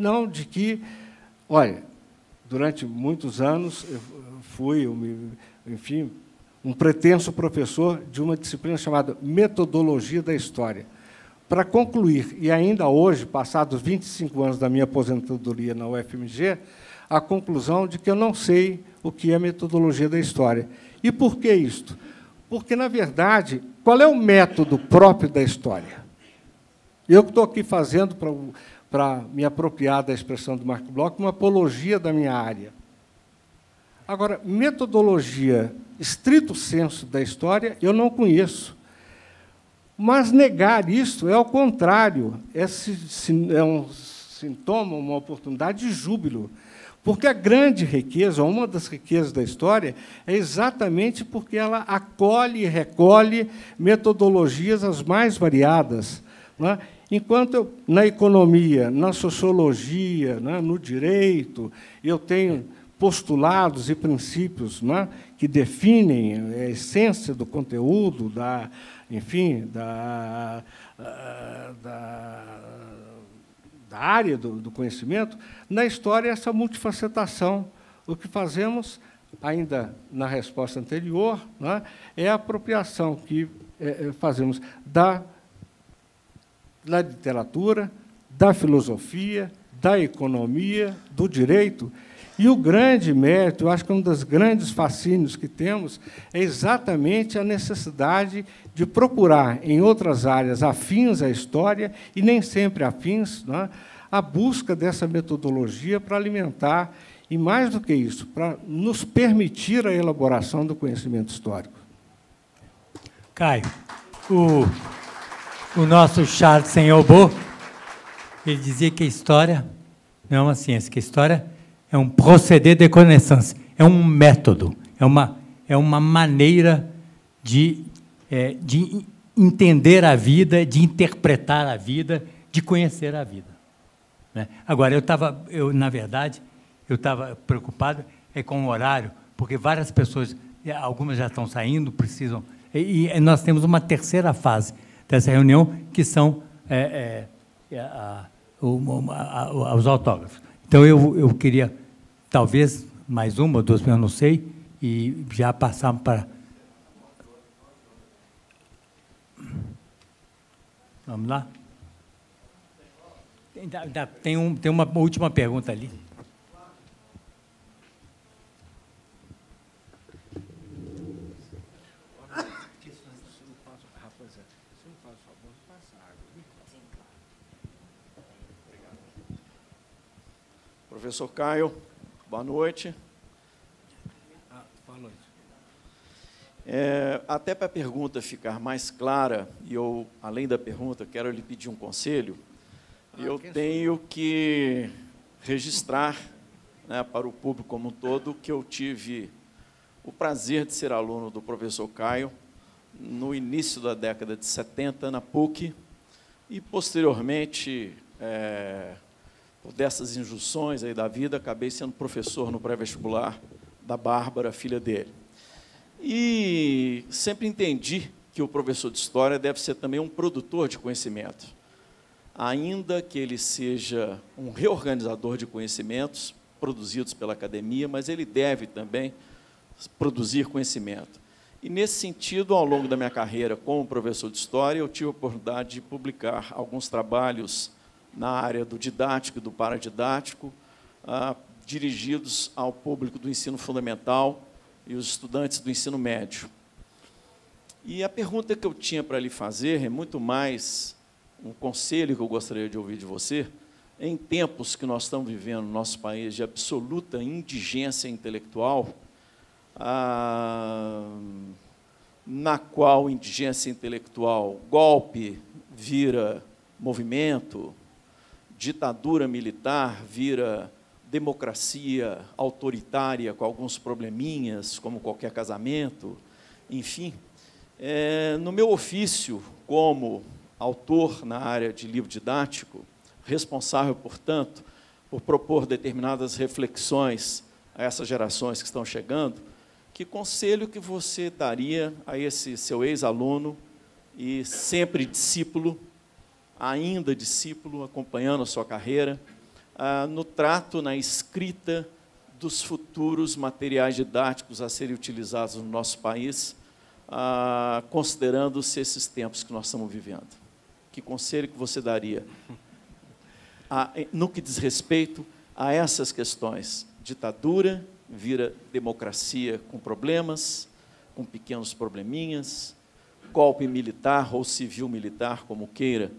olha, durante muitos anos eu fui, enfim, um pretenso professor de uma disciplina chamada Metodologia da História. Para concluir, e ainda hoje, passados 25 anos da minha aposentadoria na UFMG, a conclusão de que eu não sei o que é metodologia da história. E por que isto? Porque, na verdade, qual é o método próprio da história? Eu que estou aqui fazendo, para me apropriar da expressão do Marco Bloch, uma apologia da minha área. Agora, metodologia estrito sensu da história, eu não conheço. Mas negar isso é ao contrário, é um sintoma, uma oportunidade de júbilo. Porque a grande riqueza, uma das riquezas da história, é exatamente porque ela acolhe e recolhe metodologias as mais variadas. Né? Enquanto na economia, na sociologia, né, no direito, eu tenho postulados e princípios, né, que definem a essência do conteúdo, enfim, da área do conhecimento, na história, essa multifacetação. O que fazemos, ainda na resposta anterior, né, é a apropriação que fazemos da literatura, da filosofia, da economia, do direito. E o grande mérito, eu acho que um dos grandes fascínios que temos é exatamente a necessidade de procurar, em outras áreas afins à história, e nem sempre afins, né, a busca dessa metodologia para alimentar, e, mais do que isso, para nos permitir a elaboração do conhecimento histórico. Caio, o nosso Charles Senhobot, ele dizia que a história não é uma ciência, que a história é um procédé de connaissance, é um método, é uma maneira de entender a vida, de interpretar a vida, de conhecer a vida. Né? Agora, na verdade, eu estava preocupado com o horário, porque várias pessoas, algumas já estão saindo, precisam... E nós temos uma terceira fase dessa reunião, que são os autógrafos. Então, eu queria, talvez, mais uma ou duas, eu não sei, e já passar para... Vamos lá? Tem uma última pergunta ali. Professor Caio, boa noite. Boa noite. Até para a pergunta ficar mais clara, e eu, além da pergunta, quero lhe pedir um conselho, eu tenho que registrar, né, para o público como um todo, que eu tive o prazer de ser aluno do professor Caio no início da década de 70, na PUC, e, posteriormente, por dessas injunções aí da vida, acabei sendo professor no pré-vestibular da Bárbara, filha dele. E sempre entendi que o professor de História deve ser também um produtor de conhecimento, ainda que ele seja um reorganizador de conhecimentos produzidos pela academia, mas ele deve também produzir conhecimento. E, nesse sentido, ao longo da minha carreira como professor de História, eu tive a oportunidade de publicar alguns trabalhos na área do didático e do paradidático, dirigidos ao público do ensino fundamental e os estudantes do ensino médio. E a pergunta que eu tinha para lhe fazer é muito mais um conselho que eu gostaria de ouvir de você, em tempos que nós estamos vivendo no nosso país de absoluta indigência intelectual, na qual indigência intelectual, golpe vira movimento, ditadura militar vira democracia autoritária com alguns probleminhas, como qualquer casamento, enfim. No meu ofício como autor na área de livro didático, responsável, portanto, por propor determinadas reflexões a essas gerações que estão chegando, que conselho que você daria a esse seu ex-aluno e sempre discípulo, ainda discípulo, acompanhando a sua carreira, no trato, na escrita dos futuros materiais didáticos a serem utilizados no nosso país, considerando-se esses tempos que nós estamos vivendo? Que conselho que você daria no que diz respeito a essas questões? Ditadura vira democracia com problemas, com pequenos probleminhas, golpe militar ou civil-militar, como queira,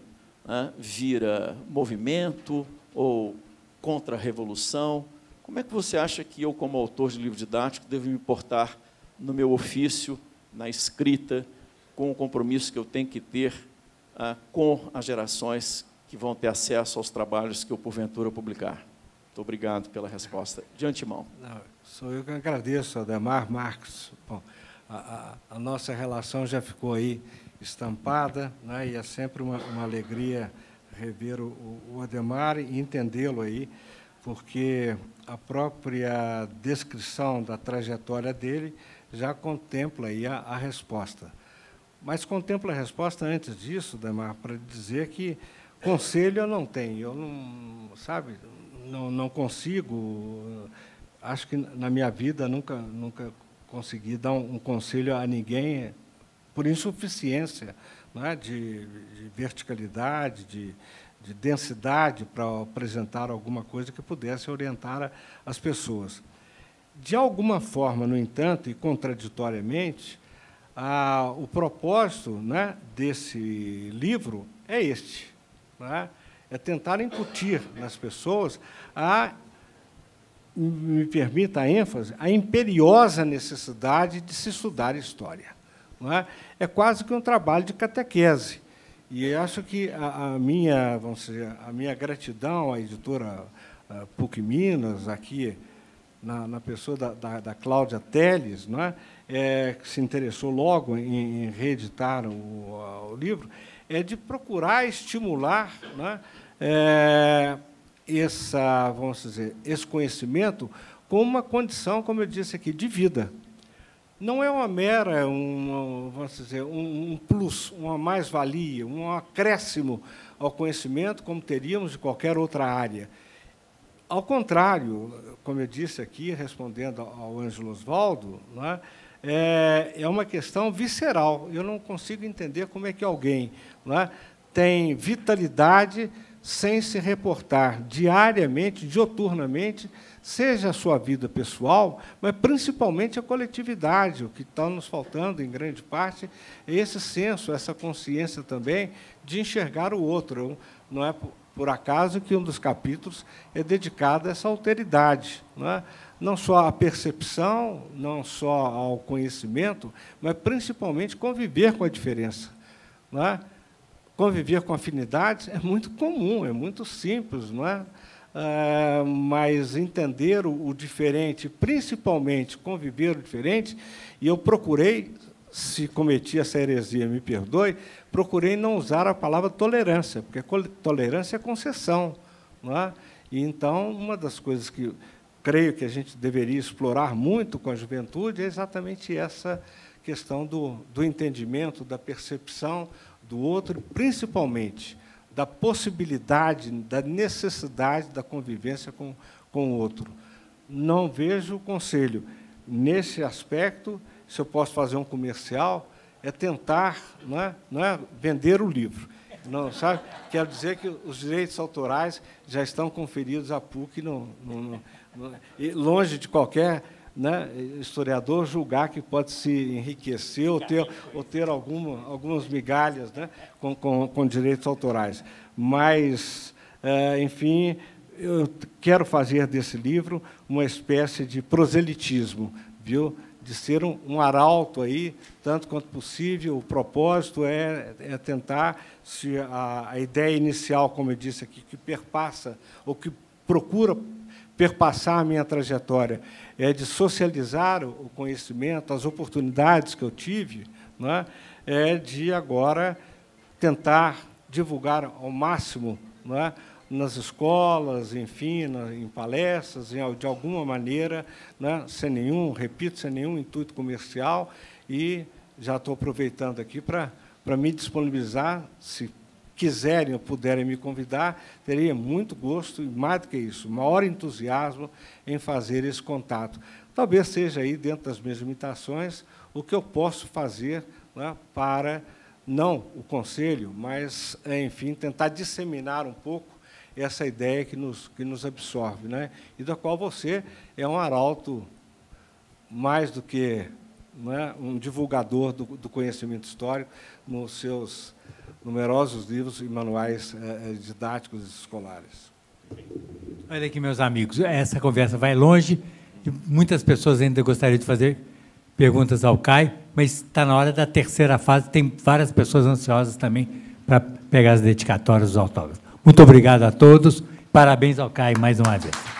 vira movimento ou contra-revolução. Como é que você acha que eu, como autor de livro didático, devo me portar no meu ofício, na escrita, com o compromisso que eu tenho que ter com as gerações que vão ter acesso aos trabalhos que eu, porventura, publicar? Muito obrigado pela resposta de antemão. Não, sou eu que agradeço, Ademar Marques. Bom, a nossa relação já ficou aí estampada, né, e é sempre uma alegria rever o Ademar e entendê-lo aí, porque a própria descrição da trajetória dele já contempla aí a resposta. Mas contempla a resposta antes disso, Ademar, para dizer que conselho eu não tenho, eu não, sabe, não consigo, acho que na minha vida nunca consegui dar um conselho a ninguém por insuficiência, né, de verticalidade, de densidade para apresentar alguma coisa que pudesse orientar as pessoas. De alguma forma, no entanto, e contraditoriamente, o propósito, né, desse livro é este, né, é tentar incutir nas pessoas me permita a ênfase, a imperiosa necessidade de se estudar história. Não é? É quase que um trabalho de catequese. E acho que vamos dizer, a minha gratidão à editora PUC Minas, aqui na pessoa da Cláudia Teles, não é? Que se interessou logo em reeditar o livro, é de procurar estimular, não é? Vamos dizer, esse conhecimento como uma condição, como eu disse aqui, de vida. Não é uma mera, vamos dizer, um plus, uma mais-valia, um acréscimo ao conhecimento, como teríamos de qualquer outra área. Ao contrário, como eu disse aqui, respondendo ao Ângelo Osvaldo, não é uma questão visceral. Eu não consigo entender como é que alguém, não é, tem vitalidade sem se reportar diariamente, dioturnamente, seja a sua vida pessoal, mas principalmente a coletividade. O que está nos faltando, em grande parte, é esse senso, essa consciência também de enxergar o outro. Não é por acaso que um dos capítulos é dedicado a essa alteridade, não é? Não só à percepção, não só ao conhecimento, mas principalmente conviver com a diferença, não é? Conviver com afinidades é muito comum, é muito simples, não é? Mas entender o diferente, principalmente conviver o diferente, e eu procurei, se cometi essa heresia, me perdoe, procurei não usar a palavra tolerância, porque tolerância é concessão, não é? E então, uma das coisas que creio que a gente deveria explorar muito com a juventude é exatamente essa questão do entendimento, da percepção do outro, principalmente da possibilidade, da necessidade da convivência com o outro. Não vejo conselho. Nesse aspecto, se eu posso fazer um comercial, é tentar, não é vender o livro. Não, sabe? Quero dizer que os direitos autorais já estão conferidos à PUC, longe de qualquer, né, historiador julgar que pode se enriquecer ou ter algumas migalhas, né, com direitos autorais. Mas, enfim, eu quero fazer desse livro uma espécie de proselitismo, viu? De ser um arauto aí, tanto quanto possível. O propósito é tentar, se a ideia inicial, como eu disse aqui, que perpassa, ou que procura perpassar a minha trajetória, é de socializar o conhecimento, as oportunidades que eu tive, não é? É de agora tentar divulgar ao máximo, não é? Nas escolas, enfim, em palestras, de alguma maneira, né, sem nenhum intuito comercial, e já estou aproveitando aqui para me disponibilizar, se quiserem ou puderem me convidar, teria muito gosto, e mais do que isso, maior entusiasmo em fazer esse contato. Talvez seja aí, dentro das minhas limitações, o que eu posso fazer, né, para, não o conselho, mas, enfim, tentar disseminar um pouco essa ideia que nos absorve, né? E da qual você é um arauto mais do que, né, um divulgador do conhecimento histórico nos seus numerosos livros e manuais didáticos escolares. Olha aqui, meus amigos, essa conversa vai longe, e muitas pessoas ainda gostariam de fazer perguntas ao Caio, mas está na hora da terceira fase, tem várias pessoas ansiosas também para pegar as dedicatórias dos autógrafos. Muito obrigado a todos. Parabéns ao Caio mais uma vez.